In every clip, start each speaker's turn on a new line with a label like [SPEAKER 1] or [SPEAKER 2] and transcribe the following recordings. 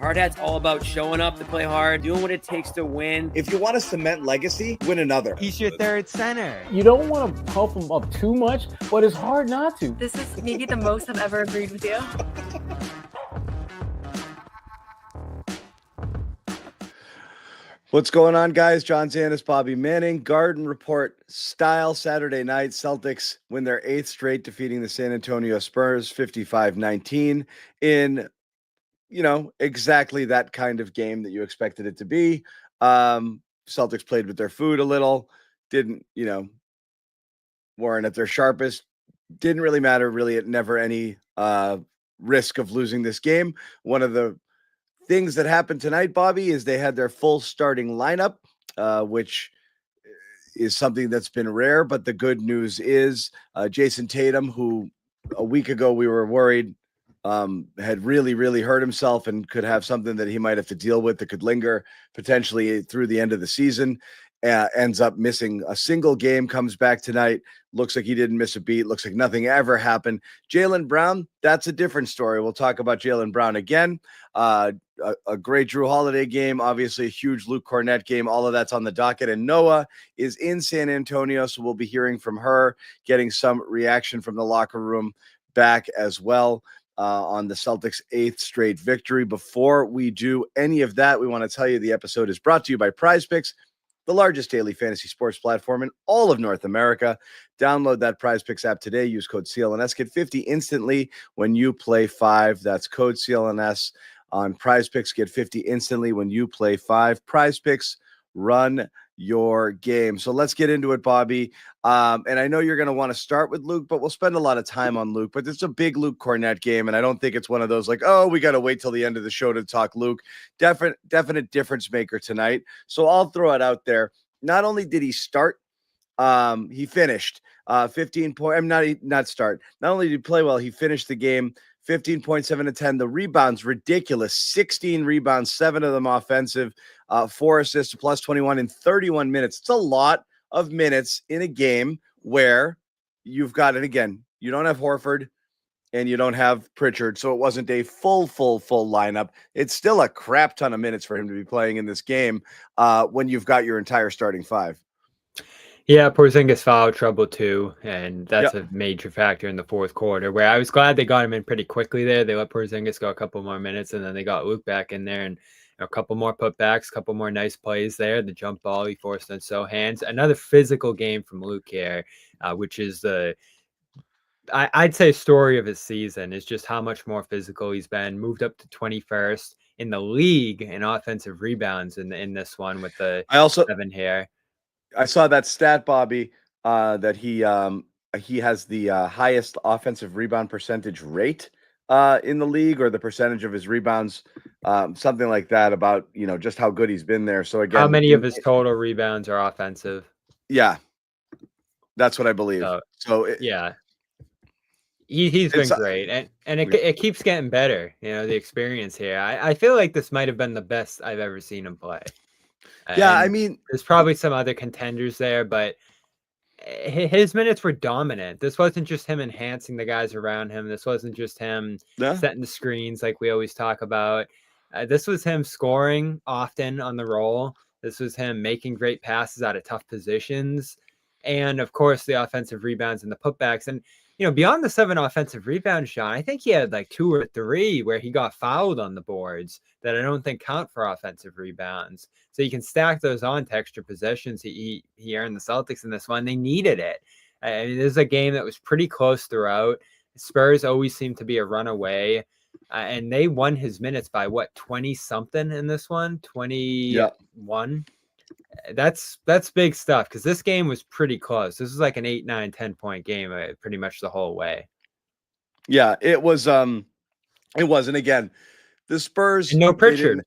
[SPEAKER 1] Hard Hat's all about showing up to play hard, doing what it takes to win.
[SPEAKER 2] If you want to cement legacy, win another.
[SPEAKER 3] He's your third center.
[SPEAKER 4] You don't want to pump him up too much, but it's hard not to.
[SPEAKER 5] This is maybe the most I've ever agreed with you.
[SPEAKER 2] What's going on, guys? John Zannis, Bobby Manning. Garden Report style Saturday night. Celtics win their 8th straight, defeating the San Antonio Spurs 55-19 in, exactly that kind of game that you expected it to be. Celtics played with their food a little, didn't, weren't at their sharpest. Didn't really matter, really, at never any risk of losing this game. One of the things that happened tonight, Bobby, is they had their full starting lineup, which is something that's been rare. But the good news is Jayson Tatum, who a week ago we were worried had really, really hurt himself and could have something that he might have to deal with that could linger potentially through the end of the season, ends up missing a single game, comes back tonight. Looks like he didn't miss a beat. Looks like nothing ever happened. Jaylen Brown, that's a different story. We'll talk about Jaylen Brown again. A great Jrue Holiday game, obviously a huge Luke Kornet game. All of that's on the docket. And Noah is in San Antonio, so we'll be hearing from her, getting some reaction from the locker room back as well on the Celtics' 8th straight victory. Before we do any of that, we want to tell you the episode is brought to you by Prize Picks, the largest daily fantasy sports platform in all of North America. Download that Prize Picks app today. Use code CLNS. Get 50 instantly when you play 5. That's code CLNS on Prize Picks. Get 50 instantly when you play 5. Prize Picks, run your game. So let's get into it, Bobby. And I know you're going to want to start with Luke, but we'll spend a lot of time on Luke. But it's a big Luke Kornet game, and I don't think it's one of those like, oh, we got to wait till the end of the show to talk Luke. Definite difference maker tonight. So I'll throw it out there. Not only did he start, he finished 15 point. Not start. Not only did he play well, he finished the game 15.7 to 10. The rebounds, ridiculous. 16 rebounds, 7 of them offensive, 4 assists, plus 21 in 31 minutes. It's a lot of minutes in a game where you've got it. Again, you don't have Horford and you don't have Pritchard, so it wasn't a full lineup. It's still a crap ton of minutes for him to be playing in this game when you've got your entire starting 5.
[SPEAKER 3] Yeah, Porzingis foul trouble too, and that's a major factor in the fourth quarter, where I was glad they got him in pretty quickly there. They let Porzingis go a couple more minutes, and then they got Luke back in there, and a couple more putbacks, a couple more nice plays there. The jump ball he forced on hands. Another physical game from Luke here, which is I'd say story of his season is just how much more physical he's been. Moved up to 21st in the league in offensive rebounds in this one with the 7 here.
[SPEAKER 2] I saw that stat, Bobby, that he has the highest offensive rebound percentage rate in the league, or the percentage of his rebounds, something like that, about just how good he's been there. So again,
[SPEAKER 3] how many of his total rebounds are offensive?
[SPEAKER 2] Yeah, that's what I believe.
[SPEAKER 3] He's been great, and it keeps getting better. The experience here. I feel like this might have been the best I've ever seen him play.
[SPEAKER 2] Yeah,
[SPEAKER 3] and
[SPEAKER 2] I mean,
[SPEAKER 3] there's probably some other contenders there, but his minutes were dominant. This wasn't just him enhancing the guys around him. This wasn't just him setting the screens like we always talk about. This was him scoring often on the roll. This was him making great passes out of tough positions. And, of course, the offensive rebounds and the putbacks. And, beyond the 7 offensive rebounds, Sean, I think he had like 2 or 3 where he got fouled on the boards that I don't think count for offensive rebounds. So you can stack those on to extra possessions. He earned the Celtics in this one. They needed it. I mean, this is a game that was pretty close throughout. Spurs always seemed to be a runaway. And they won his minutes by 20-something in this one? 21? That's big stuff, because this game was pretty close. This was like an 8, 9, 10-point game pretty much the whole way.
[SPEAKER 2] Yeah, it was. It was. And again, the Spurs.
[SPEAKER 3] And no Pritchard.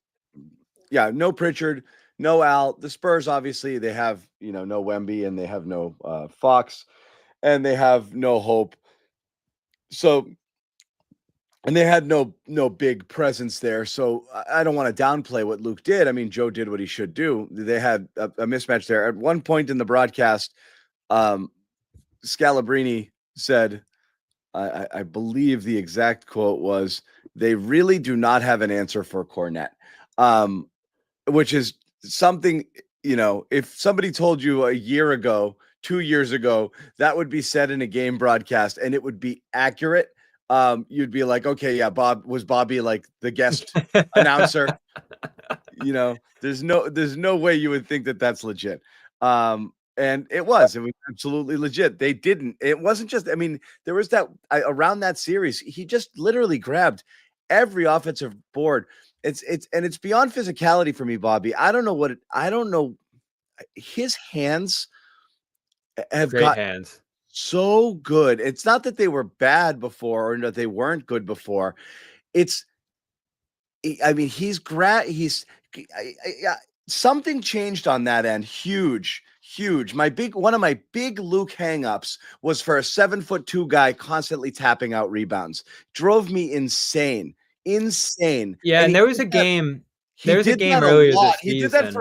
[SPEAKER 2] No Pritchard, no Al. The Spurs, obviously, they have, no Wemby, and they have no Fox, and they have no Hope. So, and they had no big presence there. So I don't want to downplay what Luke did. I mean, Joe did what he should do. They had a mismatch there. At one point in the broadcast, Scalabrini said, I believe the exact quote was, "They really do not have an answer for Kornet," which is something, if somebody told you a year ago, 2 years ago, that would be said in a game broadcast and it would be accurate. You'd be like, okay, yeah, Bobby like the guest announcer? There's no way you would think that that's legit. And it was absolutely legit. It wasn't just, there was around that series, he just literally grabbed every offensive board. It's beyond physicality for me, Bobby. I don't know. His hands have
[SPEAKER 3] Great
[SPEAKER 2] got
[SPEAKER 3] hands.
[SPEAKER 2] so good. It's not that they were bad before or that they weren't good before. He's something changed on that end. Huge. One of my big Luke hangups was for a 7'2" guy constantly tapping out rebounds. Drove me insane.
[SPEAKER 3] Yeah, and there was a game. There was a game earlier this season.
[SPEAKER 2] He did that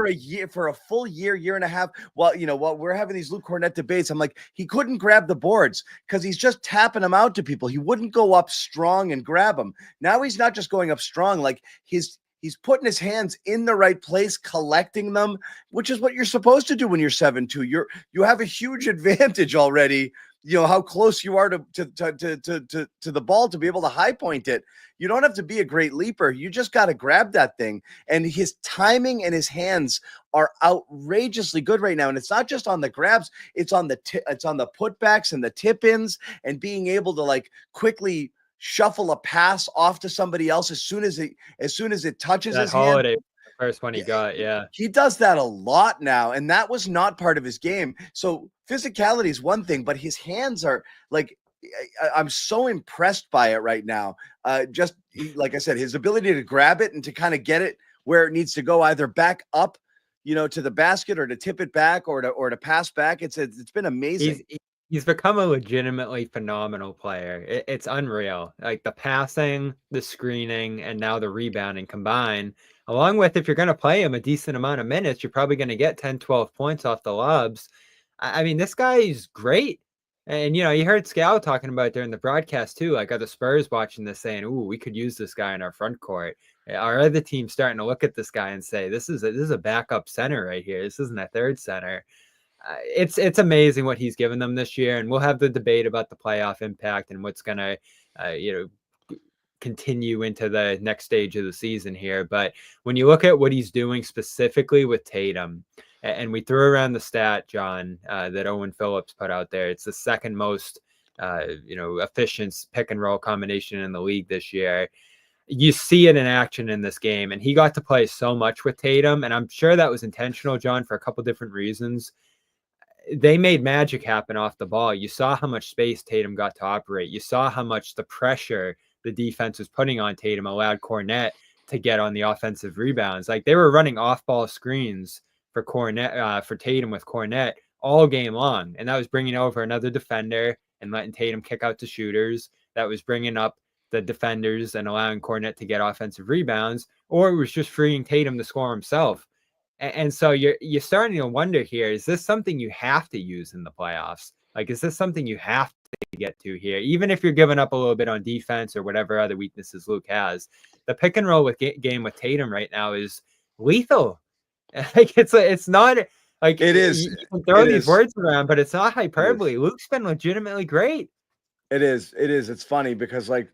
[SPEAKER 2] for a full year and a half. Well, while we're having these Luke Kornet debates, I'm like, he couldn't grab the boards because he's just tapping them out to people. He wouldn't go up strong and grab them. Now he's not just going up strong, like he's putting his hands in the right place, collecting them, which is what you're supposed to do when you're 7'2". You have a huge advantage already. How close you are to the ball to be able to high point it. You don't have to be a great leaper. You just got to grab that thing. And his timing and his hands are outrageously good right now. And it's not just on the grabs; it's on the putbacks and the tip-ins, and being able to like quickly shuffle a pass off to somebody else as soon as it touches
[SPEAKER 3] that
[SPEAKER 2] his
[SPEAKER 3] Holiday
[SPEAKER 2] hand.
[SPEAKER 3] First one he got, yeah.
[SPEAKER 2] He does that a lot now, and that was not part of his game. So physicality is one thing, but his hands are like, I'm so impressed by it right now. Like I said, his ability to grab it and to kind of get it where it needs to go, either back up, to the basket, or to tip it back, or to pass back. It's been amazing.
[SPEAKER 3] He's become a legitimately phenomenal player. It's unreal. Like the passing, the screening, and now the rebounding combined, along with, if you're going to play him a decent amount of minutes, you're probably going to get 10, 12 points off the lobs. This guy is great. And, you heard Scal talking about it during the broadcast too. Like, are the Spurs watching this saying, ooh, we could use this guy in our front court? Are other teams starting to look at this guy and say, this is a backup center right here. This isn't a third center. It's amazing what he's given them this year, and we'll have the debate about the playoff impact and what's going to, continue into the next stage of the season here. But when you look at what he's doing specifically with Tatum, and we threw around the stat, John, that Owen Phillips put out there, it's the second most, efficient pick and roll combination in the league this year. You see it in action in this game, and he got to play so much with Tatum, and I'm sure that was intentional, John, for a couple different reasons. They made magic happen off the ball. You saw how much space Tatum got to operate. You saw how much the pressure the defense was putting on Tatum allowed Kornet to get on the offensive rebounds. Like, they were running off-ball screens for Tatum with Kornet all game long, and that was bringing over another defender and letting Tatum kick out to shooters. That was bringing up the defenders and allowing Kornet to get offensive rebounds, or it was just freeing Tatum to score himself. And so you're starting to wonder here, is this something you have to use in the playoffs? Like, is this something you have to get to here? Even if you're giving up a little bit on defense or whatever other weaknesses Luke has, the pick and roll game with Tatum right now is lethal. Like, it's not like
[SPEAKER 2] it is.
[SPEAKER 3] You can throw these words around, but it's not hyperbole. Luke's been legitimately great.
[SPEAKER 2] It is. It's funny because, like,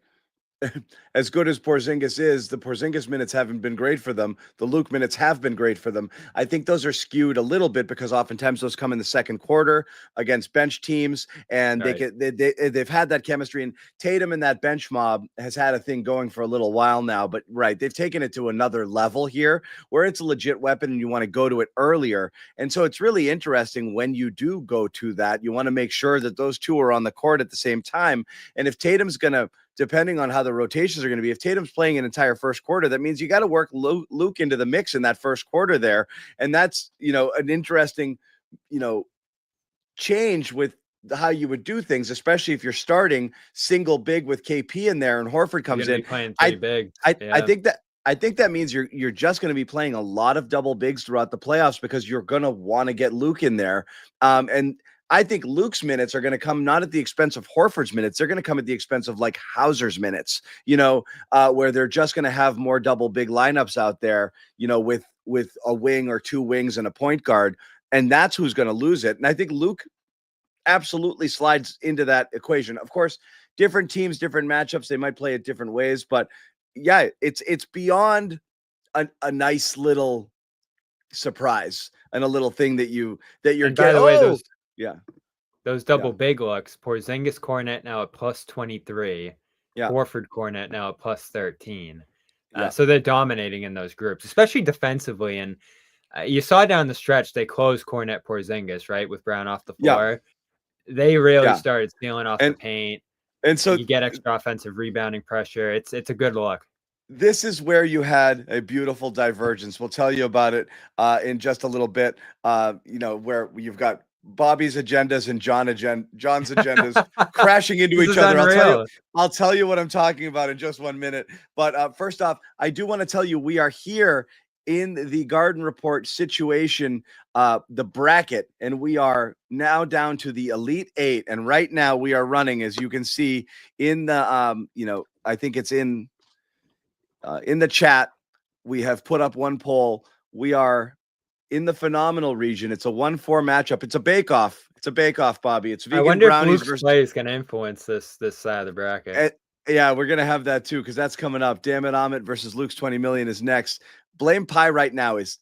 [SPEAKER 2] as good as Porzingis is, the Porzingis minutes haven't been great for them. The Luke minutes have been great for them. I think those are skewed a little bit because oftentimes those come in the second quarter against bench teams, and right. They've had that chemistry. And Tatum and that bench mob has had a thing going for a little while now. But right, they've taken it to another level here, where it's a legit weapon, and you want to go to it earlier. And so it's really interesting when you do go to that. You want to make sure that those two are on the court at the same time. And if Tatum's gonna, depending on how the rotations are going to be, if Tatum's playing an entire first quarter, that means you got to work Luke into the mix in that first quarter there. And that's, an interesting, change with how you would do things, especially if you're starting single big with KP in there and Horford comes in.
[SPEAKER 3] Playing three big.
[SPEAKER 2] I think that means you're just going to be playing a lot of double bigs throughout the playoffs because you're going to want to get Luke in there. And I think Luke's minutes are going to come not at the expense of Horford's minutes. They're going to come at the expense of like Hauser's minutes, where they're just going to have more double big lineups out there, with a wing or two wings and a point guard. And that's who's going to lose it. And I think Luke absolutely slides into that equation. Of course, different teams, different matchups, they might play it different ways, but yeah, it's beyond a nice little surprise and a little thing that you're
[SPEAKER 3] and by the way, those double
[SPEAKER 2] Yeah.
[SPEAKER 3] big looks, Porzingis Kornet now at plus 23,
[SPEAKER 2] Yeah.
[SPEAKER 3] Horford Kornet now at plus 13.
[SPEAKER 2] Yeah.
[SPEAKER 3] So they're dominating in those groups, especially defensively. And you saw down the stretch, they closed Kornet Porzingis, right, with Brown off the floor. They really started stealing off the paint.
[SPEAKER 2] And so
[SPEAKER 3] you get extra offensive rebounding pressure. It's a good look.
[SPEAKER 2] This is where you had a beautiful divergence. We'll tell you about it in just a little bit. Where you've got Bobby's agendas and John's agendas crashing into each other. I'll tell you what I'm talking about in just 1 minute. But first off, I do want to tell you we are here in the Garden Report situation, the bracket, and we are now down to the Elite Eight. And right now we are running, as you can see in the, I think it's in the chat, we have put up one poll. We are in the phenomenal region. It's a 1-4 matchup. It's a bake-off. Bobby. It's vegan
[SPEAKER 3] I wonder
[SPEAKER 2] brownies
[SPEAKER 3] if Luke's play is going to influence this side of the bracket.
[SPEAKER 2] Yeah, we're going to have that too, because that's coming up. Damn it, Amit versus Luke's 20 million is next. Blame Pie right now is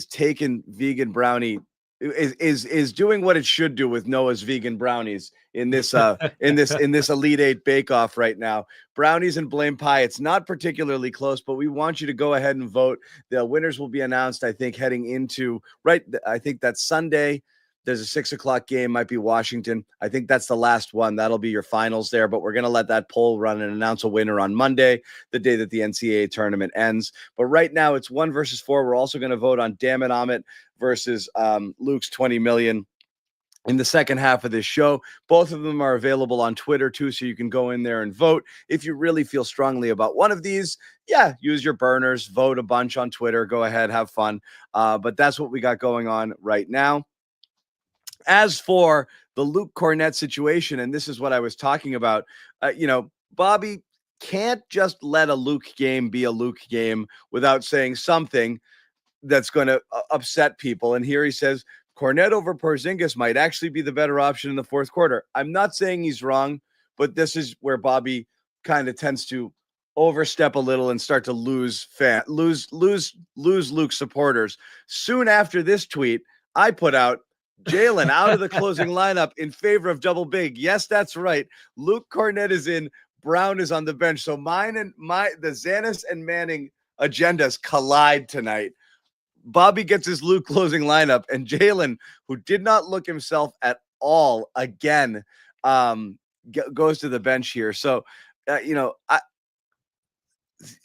[SPEAKER 2] taking vegan brownie, is doing what it should do with Noah's vegan brownies in this in this Elite Eight Bake Off right now. Brownies and Blame Pie. It's not particularly close, but we want you to go ahead and vote. The winners will be announced, I think, heading into I think that's Sunday. There's a 6:00 game, might be Washington. I think that's the last one. That'll be your finals there, but we're going to let that poll run and announce a winner on Monday, the day that the NCAA tournament ends. But right now it's 1 versus 4. We're also going to vote on Damn It Amit versus Luke's 20 million in the second half of this show. Both of them are available on Twitter too, so you can go in there and vote. If you really feel strongly about one of these, use your burners, vote a bunch on Twitter, go ahead, have fun. But that's what we got going on right now. As for the Luke Kornet situation, and this is what I was talking about, Bobby can't just let a Luke game be a Luke game without saying something that's going to upset people. And here he says, Kornet over Porzingis might actually be the better option in the fourth quarter. I'm not saying he's wrong, but this is where Bobby kind of tends to overstep a little and start to lose Luke supporters. Soon after this tweet, I put out Jaylen out of the closing lineup in favor of double big. Yes, that's right. Luke Kornet is in. Brown is on the bench. So the Zannis and Manning agendas collide tonight. Bobby gets his Luke closing lineup, and Jaylen, who did not look himself at all again, goes to the bench here. So,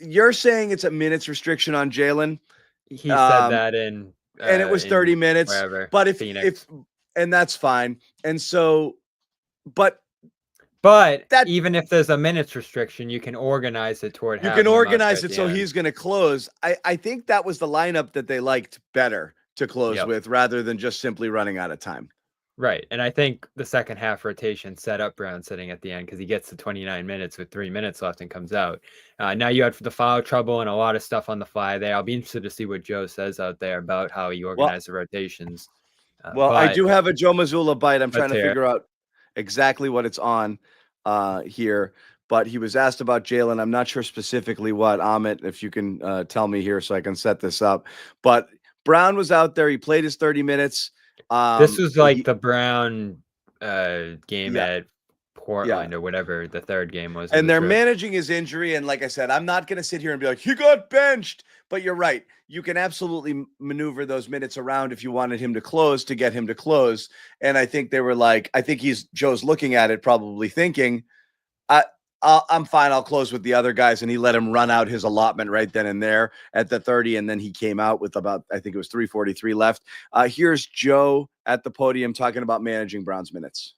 [SPEAKER 2] you're saying it's a minutes restriction on Jaylen.
[SPEAKER 3] He said that
[SPEAKER 2] and it was 30 minutes, but and that's fine. And so, but
[SPEAKER 3] even if there's a minutes restriction, you can organize it toward.
[SPEAKER 2] You can organize it so he's going to close. I think that was the lineup that they liked better to close with, rather than just simply running out of time.
[SPEAKER 3] Right. And I think the second half rotation set up Brown sitting at the end, because he gets to 29 minutes with 3 minutes left and comes out. Now you had the foul trouble and a lot of stuff on the fly there. I'll be interested to see what Joe says out there about how he organized the rotations.
[SPEAKER 2] I do have a Joe Mazzulla bite. I'm trying to figure out exactly what it's on here. But he was asked about Jaylen. I'm not sure specifically what. Amit, if you can tell me here so I can set this up. But Brown was out there. He played his 30 minutes.
[SPEAKER 3] This was like the Brown game at Portland or whatever the third game was.
[SPEAKER 2] And they're managing his injury. And like I said, I'm not going to sit here and be like, he got benched. But you're right. You can absolutely maneuver those minutes around if you wanted him to close, to get him to close. And I think they were like, Joe's looking at it probably thinking, I'm fine. I'll close with the other guys. And he let him run out his allotment right then and there at the 30. And then he came out with about, I think it was 3:43 left. Here's Joe at the podium talking about managing Brown's minutes.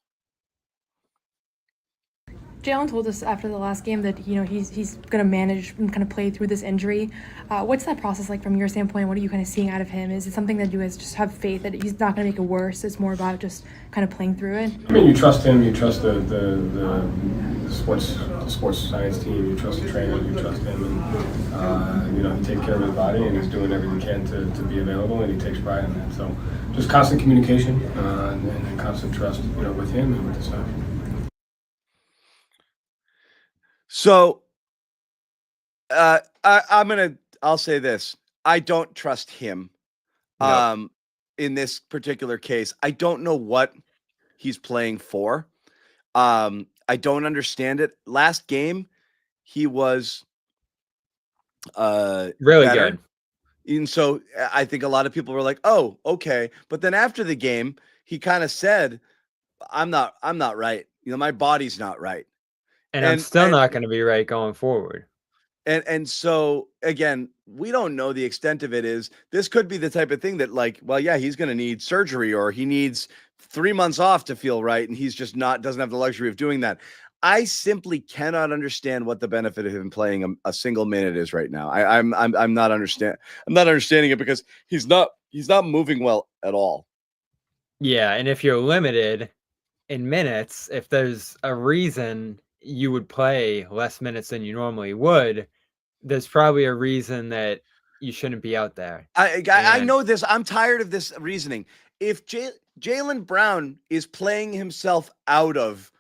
[SPEAKER 5] Jaylen told us after the last game that he's going to manage and kind of play through this injury. What's that process like from your standpoint? What are you kind of seeing out of him? Is it something that you guys just have faith that he's not going to make it worse? It's more about just kind of playing through it.
[SPEAKER 6] I mean, you trust him. You trust the sports science team. You trust the trainer. You trust him, and he takes care of his body and he's doing everything he can to be available, and he takes pride in that. So just constant communication and constant trust, with him and with the staff.
[SPEAKER 2] So I'll say this. I don't trust him.
[SPEAKER 3] No.
[SPEAKER 2] In this particular case, I don't know what he's playing for. I don't understand it. Last game, he was
[SPEAKER 3] Really
[SPEAKER 2] better.
[SPEAKER 3] good.
[SPEAKER 2] And so I think a lot of people were like, "Oh, okay." But then after the game, he kind of said, I'm not right. My body's not right."
[SPEAKER 3] And I'm still not going to be right going forward.
[SPEAKER 2] And so again, we don't know the extent of it. This could be the type of thing that he's going to need surgery, or he needs 3 months off to feel right, and he's just doesn't have the luxury of doing that. I simply cannot understand what the benefit of him playing a single minute is right now. I'm not understanding it, because he's not moving well at all.
[SPEAKER 3] Yeah, and if you're limited in minutes, if there's a reason you would play less minutes than you normally would, there's probably a reason that you shouldn't be out there.
[SPEAKER 2] I know this. I'm tired of this reasoning. If Jaylen Brown is playing himself out of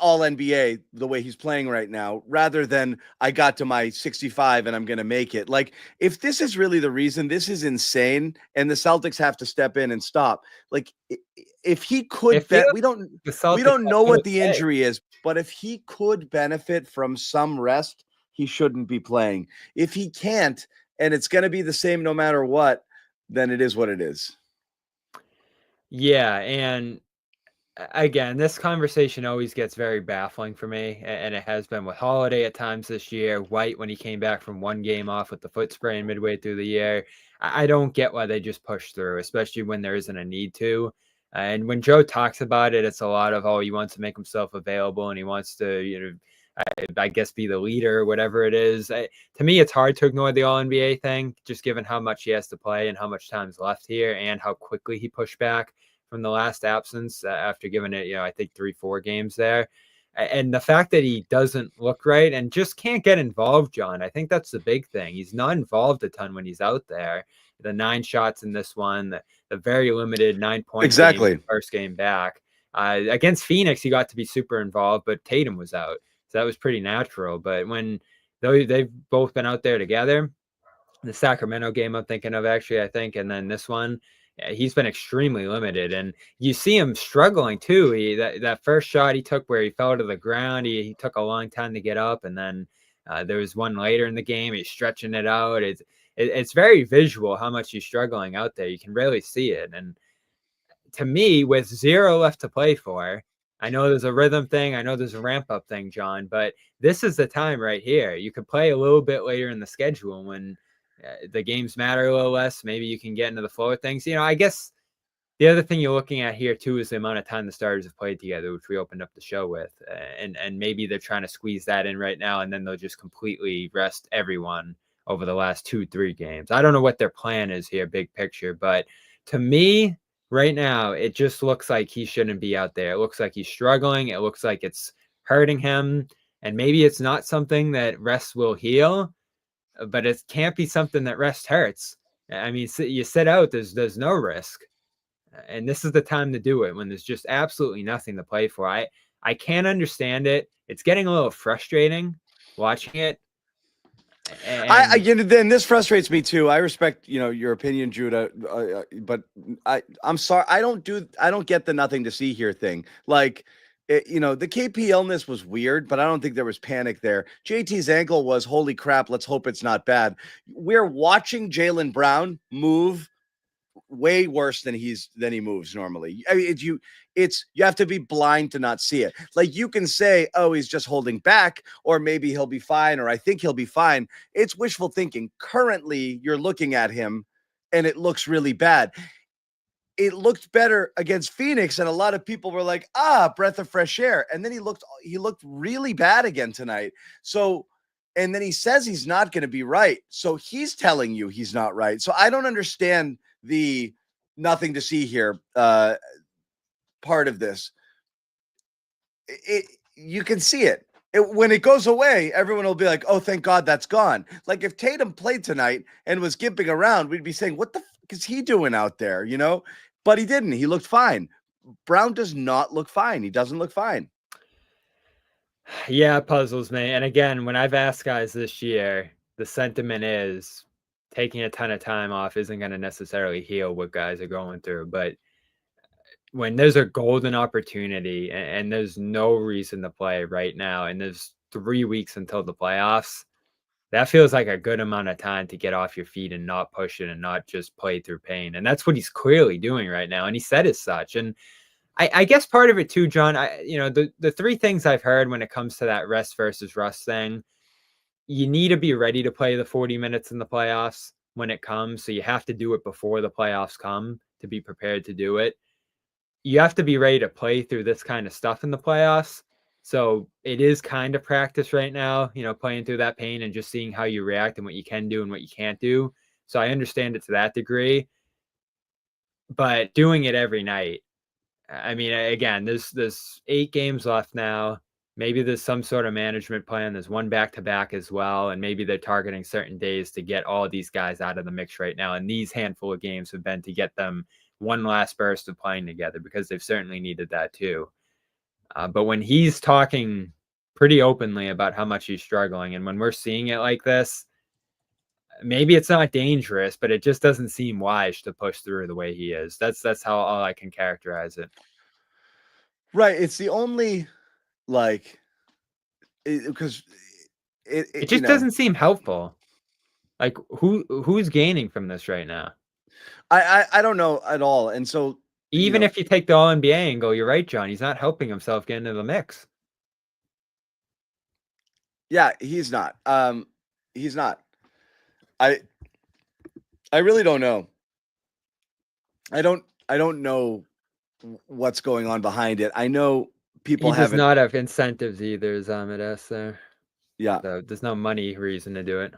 [SPEAKER 2] all NBA the way he's playing right now, rather than I got to my 65 and I'm going to make it. Like, if this is really the reason, this is insane. And the Celtics have to step in and stop. Like, if he could, we don't know what the injury is, but if he could benefit from some rest, he shouldn't be playing. If he can't, and it's going to be the same no matter what, then it is what it is.
[SPEAKER 3] Yeah. And again, this conversation always gets very baffling for me, and it has been with Holiday at times this year, White when he came back from one game off with the foot sprain midway through the year. I don't get why they just push through, especially when there isn't a need to. And when Joe talks about it, it's a lot of, he wants to make himself available and he wants to, I guess, be the leader, whatever it is. To me, it's hard to ignore the All-NBA thing, just given how much he has to play and how much time's left here and how quickly he pushed back from the last absence after giving it, I think 3-4 games there. And the fact that he doesn't look right and just can't get involved, John, I think that's the big thing. He's not involved a ton when he's out there. The 9 shots in this one, the very limited 9 points.
[SPEAKER 2] Exactly.
[SPEAKER 3] First game back. Against Phoenix, he got to be super involved, but Tatum was out. So that was pretty natural. But when they've both been out there together, the Sacramento game I'm thinking of, actually, I think, and then this one, he's been extremely limited, and you see him struggling too. That first shot he took where he fell to the ground, he took a long time to get up, and then there was one later in the game. He's stretching it out. It's very visual how much he's struggling out there. You can really see it, and to me, with 0 left to play for, I know there's a rhythm thing, I know there's a ramp up thing, John, but this is the time right here. You could play a little bit later in the schedule when the games matter a little less. Maybe you can get into the flow of things. I guess the other thing you're looking at here too is the amount of time the starters have played together, which we opened up the show with, and maybe they're trying to squeeze that in right now, and then they'll just completely rest everyone over the last 2-3 games. I don't know what their plan is here, big picture, but to me right now, it just looks like he shouldn't be out there. It looks like he's struggling. It looks like it's hurting him, and maybe it's not something that rest will heal, but it can't be something that rest hurts. I mean, you sit out, there's no risk. And this is the time to do it when there's just absolutely nothing to play for. I can't understand it. It's getting a little frustrating watching it.
[SPEAKER 2] And then this frustrates me too. I respect, your opinion, Judah, but I'm sorry. I don't get the nothing to see here thing. Like, the KP illness was weird, but I don't think there was panic there. JT's ankle was, holy crap, let's hope it's not bad. We're watching Jaylen Brown move way worse than he moves normally. I mean, you have to be blind to not see it. Like, you can say, oh, he's just holding back, or maybe he'll be fine, or I think he'll be fine. It's wishful thinking. Currently, you're looking at him and it looks really bad. it looked better against Phoenix, and a lot of people were like, breath of fresh air. And then he looked really bad again tonight. So, and then he says he's not going to be right. So he's telling you he's not right. So I don't understand the nothing to see here part of this. You can see it. When it goes away, everyone will be like, oh, thank God that's gone. Like if Tatum played tonight and was gimping around, we'd be saying, what the fuck is he doing out there? You know, but he didn't. He looked fine. Brown does not look fine. He doesn't look fine.
[SPEAKER 3] Yeah, it puzzles me. And again, when I've asked guys this year, the sentiment is taking a ton of time off isn't going to necessarily heal what guys are going through. But when there's a golden opportunity and there's no reason to play right now, and there's 3 weeks until the playoffs, that feels like a good amount of time to get off your feet and not push it and not just play through pain. And that's what he's clearly doing right now. And he said as such. And I guess part of it too, John, the 3 things I've heard when it comes to that rest versus rust thing, you need to be ready to play the 40 minutes in the playoffs when it comes. So you have to do it before the playoffs come to be prepared to do it. You have to be ready to play through this kind of stuff in the playoffs. So it is kind of practice right now, playing through that pain and just seeing how you react and what you can do and what you can't do. So I understand it to that degree, but doing it every night. I mean, again, there's 8 games left now. Maybe there's some sort of management plan. There's one back-to-back as well. And maybe they're targeting certain days to get all these guys out of the mix right now. And these handful of games have been to get them one last burst of playing together, because they've certainly needed that too. But when he's talking pretty openly about how much he's struggling, and when we're seeing it like this, maybe it's not dangerous, but it just doesn't seem wise to push through the way he is. That's how all I can characterize it.
[SPEAKER 2] Right. It's the only because
[SPEAKER 3] it just doesn't seem helpful. Like who's gaining from this right now?
[SPEAKER 2] I don't know at all. And so
[SPEAKER 3] even if you take the all NBA angle, you're right, John. He's not helping himself get into the mix.
[SPEAKER 2] Yeah, he's not. He's not. I really don't know. I don't know what's going on behind it. I know people
[SPEAKER 3] does not have incentives either, Zannis there.
[SPEAKER 2] Yeah.
[SPEAKER 3] So there's no money reason to do it.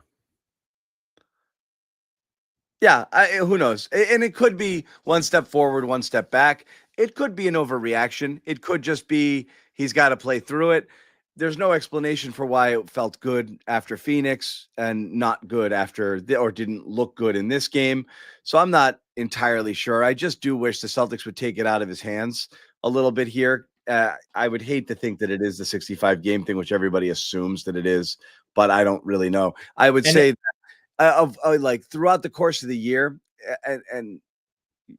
[SPEAKER 2] Yeah, who knows? And it could be one step forward, one step back. It could be an overreaction. It could just be he's got to play through it. There's no explanation for why it felt good after Phoenix and not good after or didn't look good in this game. So I'm not entirely sure. I just do wish the Celtics would take it out of his hands a little bit here. I would hate to think that it is the 65 game thing, which everybody assumes that it is, but I don't really know. I would say of like throughout the course of the year, and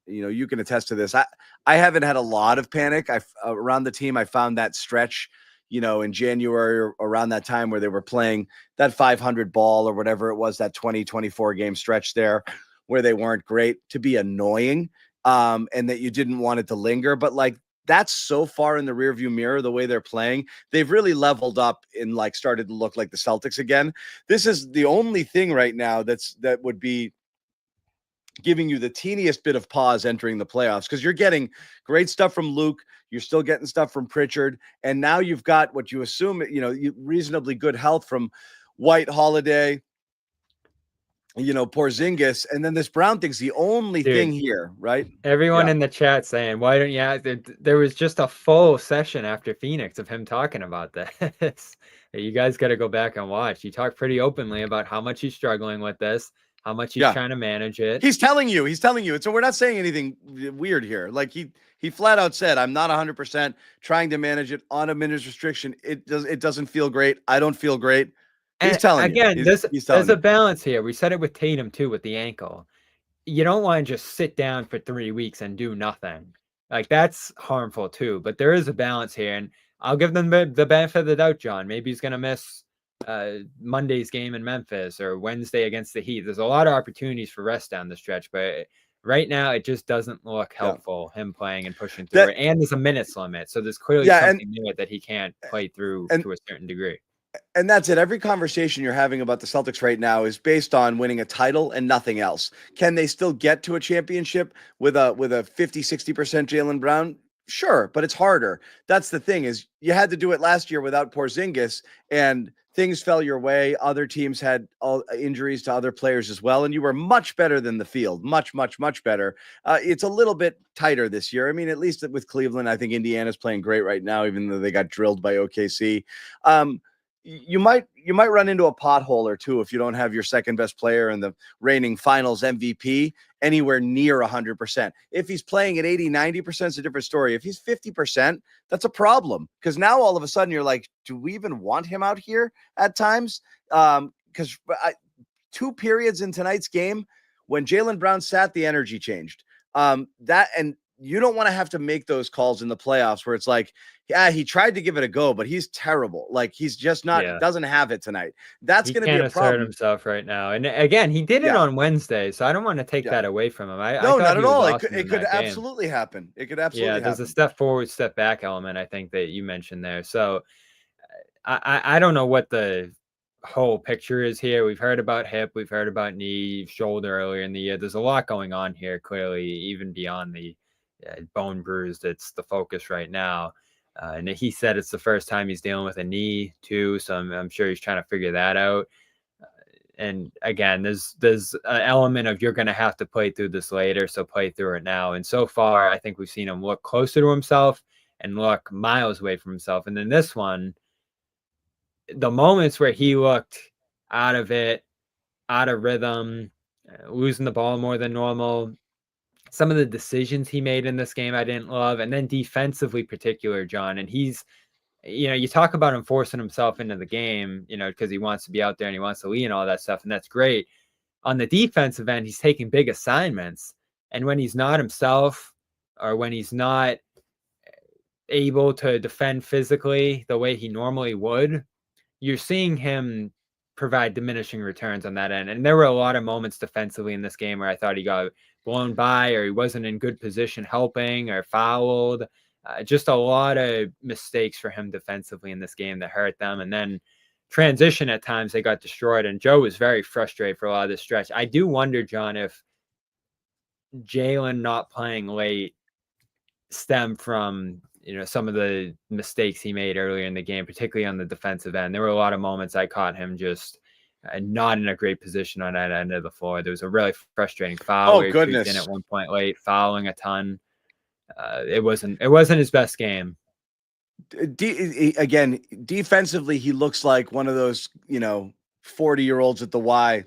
[SPEAKER 2] you can attest to this. I haven't had a lot of panic. Around the team, I found that stretch, in January or around that time where they were playing that 500 ball or whatever it was, that 24 game stretch there where they weren't great, to be annoying, and that you didn't want it to linger. But that's so far in the rearview mirror, the way they're playing. They've really leveled up and started to look like the Celtics again. This is the only thing right now that would be giving you the teeniest bit of pause entering the playoffs, because you're getting great stuff from Luke. You're still getting stuff from Pritchard. And now you've got what you assume, reasonably good health from White, Holiday, Porzingis, and then this Brown thing's the only thing here, right?
[SPEAKER 3] Everyone in the chat saying, why don't you? There was just a full session after Phoenix of him talking about this. You guys got to go back and watch. He talked pretty openly about how much he's struggling with this, how much he's trying to manage it.
[SPEAKER 2] He's telling you. So we're not saying anything weird here. He flat out said, I'm not 100% trying to manage it on a minutes restriction. It doesn't feel great. I don't feel great. He's telling you.
[SPEAKER 3] Again, there's a balance here. We said it with Tatum too, with the ankle. You don't want to just sit down for 3 weeks and do nothing. That's harmful too. But there is a balance here, and I'll give them the benefit of the doubt, John. Maybe he's going to miss Monday's game in Memphis or Wednesday against the Heat. There's a lot of opportunities for rest down the stretch, but right now it just doesn't look helpful, him playing and pushing through it. And there's a minutes limit. So there's clearly something near it that he can't play through to a certain degree.
[SPEAKER 2] And that's it. Every conversation you're having about the Celtics right now is based on winning a title and nothing else. Can they still get to a championship with a 50-60% Jaylen Brown? Sure, but it's harder. That's the thing, is you had to do it last year without Porzingis, and things fell your way. Other teams had all injuries to other players as well, and you were much better than the field. Much, much, much better. It's a little bit tighter this year. I mean, at least with Cleveland, I think Indiana's playing great right now, even though they got drilled by OKC. You might run into a pothole or two if you don't have your second best player and the reigning finals MVP anywhere near 100%. If he's playing at 80-90%, it's a different story. If he's 50%, that's a problem, because now all of a sudden you're like, do we even want him out here at times? Because 2 periods in tonight's game, when Jaylen Brown sat, the energy changed. And you don't want to have to make those calls in the playoffs where it's like, yeah, he tried to give it a go, but he's terrible. Like, he's just not, doesn't have it tonight. That's going to be a problem.
[SPEAKER 3] Assert himself right now. And again, he did it on Wednesday, so I don't want to take that away from him.
[SPEAKER 2] No, not at all. It could absolutely happen. It could absolutely happen.
[SPEAKER 3] There's a step forward, step back element, I think, that you mentioned there. So I don't know what the whole picture is here. We've heard about hip, we've heard about knee, shoulder earlier in the year. There's a lot going on here, clearly, even beyond the bone bruise that's the focus right now. And he said it's the first time he's dealing with a knee too, so I'm sure he's trying to figure that out. And again, there's an element of you're going to have to play through this later, so play through it now. And so far, I think we've seen him look closer to himself and look miles away from himself. And then this one, the moments where he looked out of it, out of rhythm, losing the ball more than normal, some of the decisions he made in this game I didn't love. And then defensively particular, John, and he's, you talk about him forcing himself into the game, because he wants to be out there and he wants to lead and all that stuff. And that's great. On the defensive end, he's taking big assignments. And when he's not himself, or when he's not able to defend physically the way he normally would, you're seeing him provide diminishing returns on that end. And there were a lot of moments defensively in this game where I thought he got blown by, or he wasn't in good position helping, or fouled. Just a lot of mistakes for him defensively in this game that hurt them. And then transition, at times they got destroyed, and Joe was very frustrated for a lot of this stretch. I do wonder, John, if Jaylen not playing late stemmed from some of the mistakes he made earlier in the game, particularly on the defensive end. There were a lot of moments I caught him just not in a great position on that end of the floor. There was a really frustrating foul.
[SPEAKER 2] Oh, goodness.
[SPEAKER 3] In at one point late, fouling a ton. It wasn't his best game.
[SPEAKER 2] Again, defensively, he looks like one of those, 40-year-olds at the Y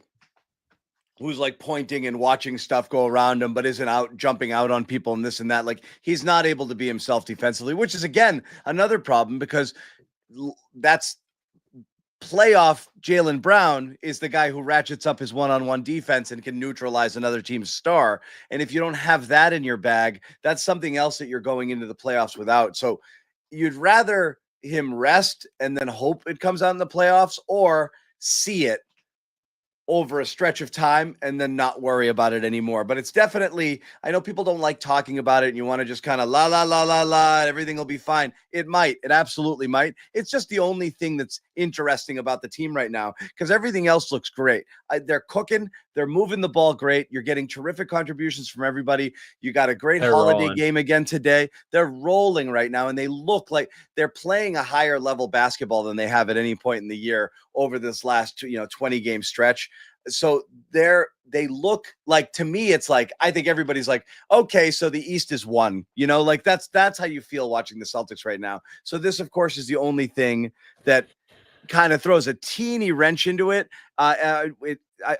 [SPEAKER 2] who's like pointing and watching stuff go around him, but isn't out jumping out on people and this and that. Like, he's not able to be himself defensively, which is, again, another problem, because that's playoff Jaylen Brown is the guy who ratchets up his one-on-one defense and can neutralize another team's star. And if you don't have that in your bag, that's something else that you're going into the playoffs without. So you'd rather him rest and then hope it comes out in the playoffs, or see it over a stretch of time and then not worry about it anymore. But it's definitely, I know people don't like talking about it, and you want to just kind of la, everything will be fine. It might. It absolutely might. It's just the only thing that's interesting about the team right now, because everything else looks great. They're cooking. They're moving the ball great. You're getting terrific contributions from everybody. You got a great Holiday game again today. They're rolling right now, and they look like they're playing a higher level basketball than they have at any point in the year over this last 20-game stretch. So they look like, to me, it's like, I think everybody's like, okay, so the East is won, like that's how you feel watching the Celtics right now. So this, of course, is the only thing that kind of throws a teeny wrench into it. I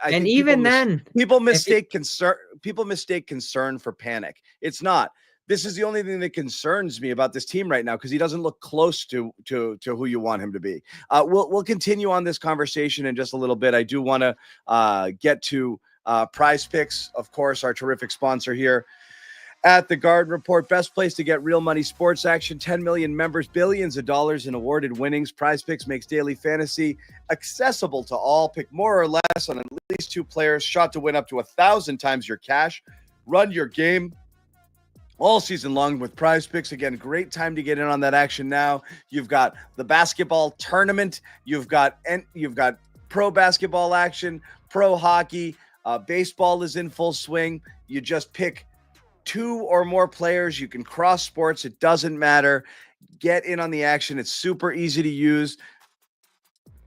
[SPEAKER 3] and even then,
[SPEAKER 2] people mistake concern for panic. It's not. This is the only thing that concerns me about this team right now, because he doesn't look close to who you want him to be. We'll continue on this conversation in just a little bit. I do want to get to Prize Picks, of course, our terrific sponsor here at the Garden Report. Best place to get real money sports action. 10 million members, billions of dollars in awarded winnings. Prize Picks makes daily fantasy accessible to all. Pick more or less on at least 2 players. Shot to win up to 1,000 times your cash. Run your game all season long with Prize Picks. Again, great time to get in on that action now. You've got the basketball tournament. You've got pro basketball action, pro hockey. Baseball is in full swing. You just pick 2 or more players. You can cross sports. It doesn't matter. Get in on the action. It's super easy to use.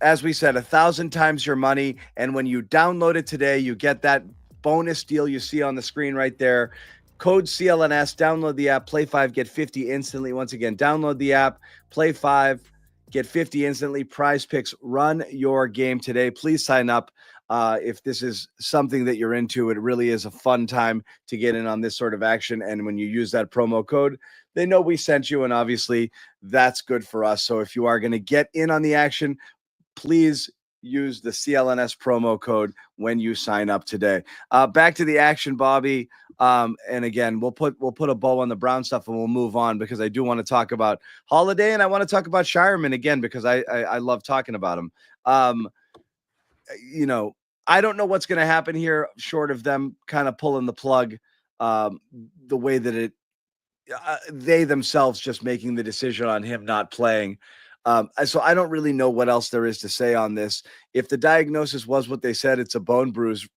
[SPEAKER 2] As we said, 1,000 times your money. And when you download it today, you get that bonus deal you see on the screen right there. Code CLNS, download the app, play 5, get 50 instantly. Once again, download the app, play 5, get 50 instantly. Prize Picks, run your game today. Please sign up if this is something that you're into. It really is a fun time to get in on this sort of action. And when you use that promo code, they know we sent you, and obviously that's good for us. So if you are going to get in on the action, please use the CLNS promo code when you sign up today. Back to the action, Bobby. And again, we'll put a bow on the Brown stuff and we'll move on, because I do want to talk about Holiday and I want to talk about Shireman again, because I love talking about him. I don't know what's going to happen here short of them kind of pulling the plug the way that they themselves just making the decision on him not playing. So I don't really know what else there is to say on this. If the diagnosis was what they said, it's a bone bruise.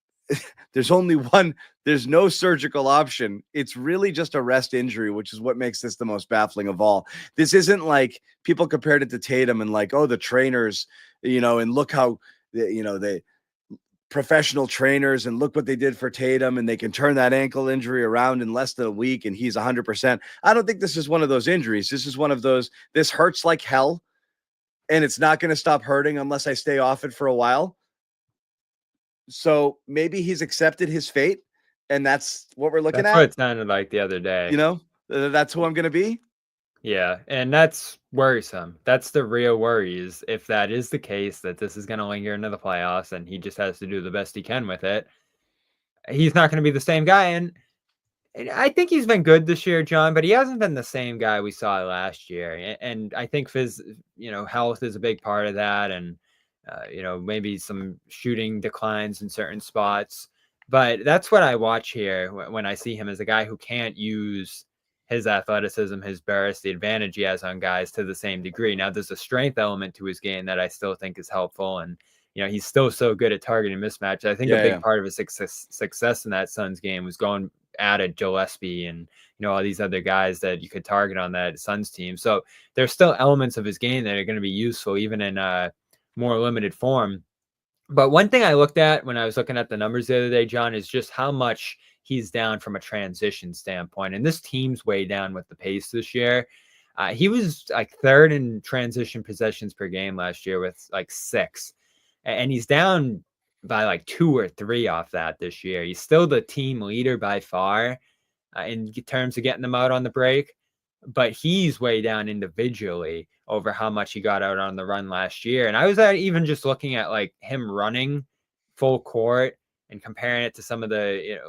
[SPEAKER 2] There's only one. There's no surgical option. It's really just a rest injury, which is what makes this the most baffling of all. This isn't like people compared it to Tatum and like, oh, the trainers, and look how, they professional trainers and look what they did for Tatum, and they can turn that ankle injury around in less than a week and he's 100%. I don't think this is one of those injuries. This is one of those, this hurts like hell and it's not going to stop hurting unless I stay off it for a while. So maybe he's accepted his fate, and that's what we're looking at.
[SPEAKER 3] That's what it sounded like the other day.
[SPEAKER 2] That's who I'm going to be.
[SPEAKER 3] Yeah, and that's worrisome. That's the real worry, is if that is the case, that this is going to linger into the playoffs and he just has to do the best he can with it. He's not going to be the same guy. And I think he's been good this year, John, but he hasn't been the same guy we saw last year. And I think health is a big part of that. And, maybe some shooting declines in certain spots. But that's what I watch here when I see him as a guy who can't use his athleticism, his burst, the advantage he has on guys to the same degree. Now, there's a strength element to his game that I still think is helpful. And, he's still so good at targeting mismatch. I think a big part of his success in that Suns game was going at Gillespie and, all these other guys that you could target on that Suns team. So there's still elements of his game that are going to be useful, even in more limited form. But one thing I looked at when I was looking at the numbers the other day, John, is just how much he's down from a transition standpoint. And this team's way down with the pace this year. He was like 3rd in transition possessions per game last year with like 6. And he's down by like 2 or 3 off that this year. He's still the team leader by far in terms of getting them out on the break. But he's way down individually over how much he got out on the run last year. And I was even just looking at like him running full court and comparing it to some of the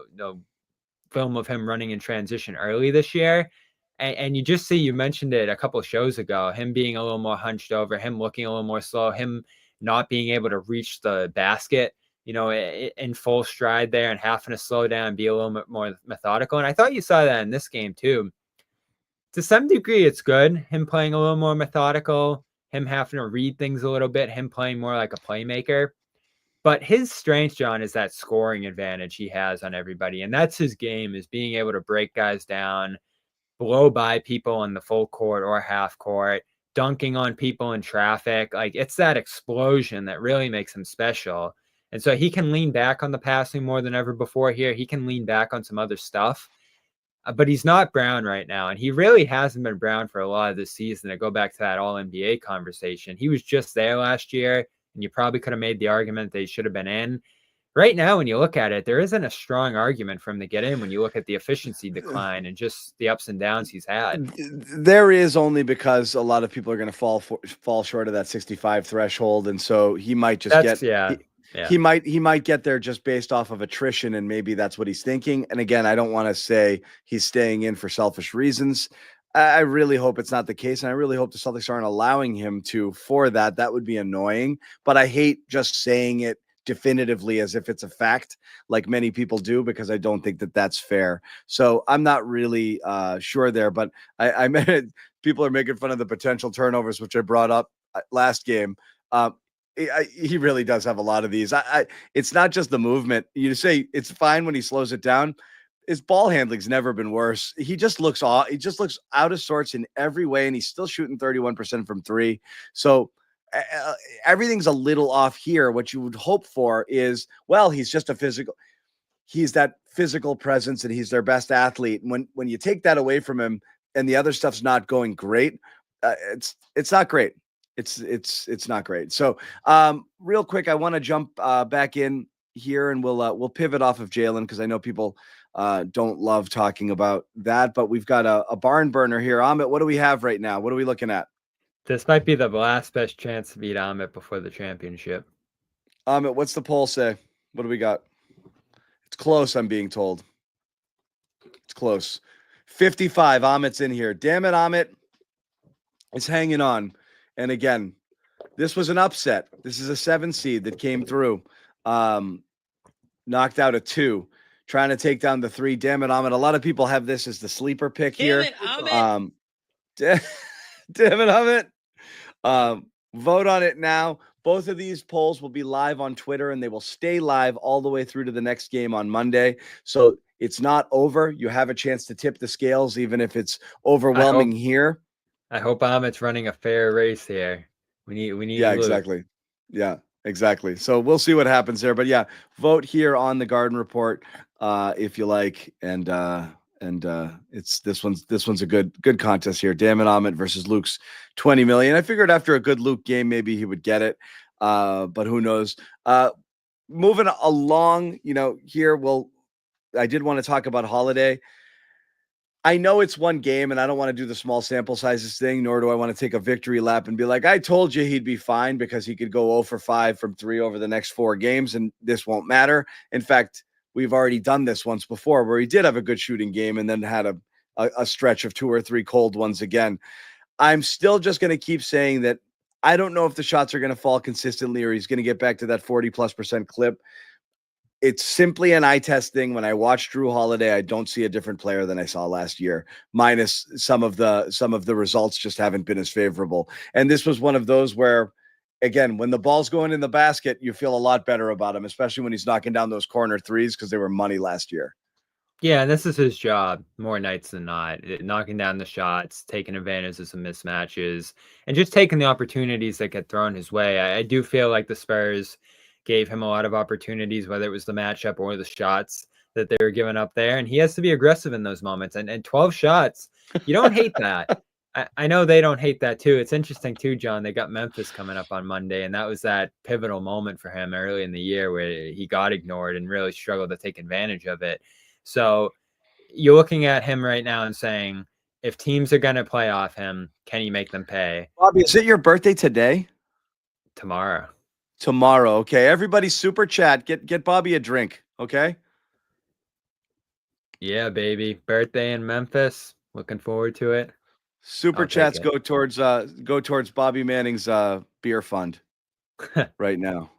[SPEAKER 3] film of him running in transition early this year. And you just see, you mentioned it a couple of shows ago, him being a little more hunched over, him looking a little more slow, him not being able to reach the basket, in full stride there, and having to slow down and be a little bit more methodical. And I thought you saw that in this game too. To some degree, it's good, him playing a little more methodical, him having to read things a little bit, him playing more like a playmaker. But his strength, John, is that scoring advantage he has on everybody. And that's his game, is being able to break guys down, blow by people on the full court or half court, dunking on people in traffic. Like, it's that explosion that really makes him special. And so he can lean back on the passing more than ever before here. He can lean back on some other stuff. But he's not Brown right now, and he really hasn't been Brown for a lot of this season. To go back to that All-NBA conversation, he was just there last year, and you probably could have made the argument they should have been in. Right now, when you look at it, there isn't a strong argument for him to get in when you look at the efficiency decline and just the ups and downs he's had.
[SPEAKER 2] There is, only because a lot of people are going to fall short of that 65 threshold, and so he might just He might get there just based off of attrition, and maybe that's what he's thinking. And again, I don't want to say he's staying in for selfish reasons. I really hope it's not the case, and I really hope the Celtics aren't allowing him to for that. That would be annoying, but I hate just saying it definitively as if it's a fact, like many people do, because I don't think that that's fair. So I'm not really sure there, but I meant people are making fun of the potential turnovers, which I brought up last game. He really does have a lot of these. It's not just the movement. You say it's fine when he slows it down. His ball handling's never been worse. He just looks out of sorts in every way, and he's still shooting 31% from three. So everything's a little off here. What you would hope for is, well, he's just he's that physical presence, and he's their best athlete. And when you take that away from him and the other stuff's not going great, it's not great. It's not great. So real quick, I want to jump back in here, and we'll pivot off of Jaylen, because I know people don't love talking about that, but we've got a barn burner here. Amit, what do we have right now? What are we looking at?
[SPEAKER 3] This might be the last best chance to beat Amit before the championship.
[SPEAKER 2] Amit, what's the poll say? What do we got? It's close, I'm being told. It's close. 55. Amit's in here. Damn it, Amit is hanging on. And again, this was an upset. This is a 7 seed that came through. Knocked out a 2. Trying to take down the 3. Damn it, Amit. A lot of people have this as the sleeper pick here.
[SPEAKER 1] Damn
[SPEAKER 2] Damn it, Amit. Vote on it now. Both of these polls will be live on Twitter, and they will stay live all the way through to the next game on Monday. So it's not over. You have a chance to tip the scales, even if it's overwhelming here.
[SPEAKER 3] I hope Amit's running a fair race here. We need.
[SPEAKER 2] Yeah,
[SPEAKER 3] Luke.
[SPEAKER 2] exactly. Yeah, exactly. So we'll see what happens there. But yeah, vote here on the Garden Report if you like, and it's this one's a good contest here. Damn it, Amit versus Luke's 20 million. I figured after a good Luke game, maybe he would get it, but who knows? Moving along, here. I did want to talk about Holiday. I know it's one game, and I don't want to do the small sample sizes thing, nor do I want to take a victory lap and be like, I told you he'd be fine, because he could go 0 for 5 from 3 over the next 4 games, and this won't matter. In fact, we've already done this once before, where he did have a good shooting game and then had a stretch of 2 or 3 cold ones again. I'm still just going to keep saying that I don't know if the shots are going to fall consistently, or he's going to get back to that 40+% clip. It's simply an eye test thing. When I watch Jrue Holiday, I don't see a different player than I saw last year, minus some of the results just haven't been as favorable. And this was one of those where, again, when the ball's going in the basket, you feel a lot better about him, especially when he's knocking down those corner threes, because they were money last year.
[SPEAKER 3] Yeah, and this is his job more nights than not, knocking down the shots, taking advantage of some mismatches, and just taking the opportunities that get thrown his way. I do feel like the Spurs gave him a lot of opportunities, whether it was the matchup or the shots that they were giving up there, and he has to be aggressive in those moments. And 12 shots, you don't hate that. I know they don't hate that too. It's interesting too, John. They got Memphis coming up on Monday, and that was that pivotal moment for him early in the year where he got ignored and really struggled to take advantage of it. So you're looking at him right now and saying, if teams are going to play off him, can he make them pay?
[SPEAKER 2] Bobby, is it your birthday today?
[SPEAKER 3] Tomorrow.
[SPEAKER 2] Okay. Everybody super chat. Get Bobby a drink. Okay.
[SPEAKER 3] Yeah, baby. Birthday in Memphis. Looking forward to it.
[SPEAKER 2] Super chats go towards Bobby Manning's beer fund right now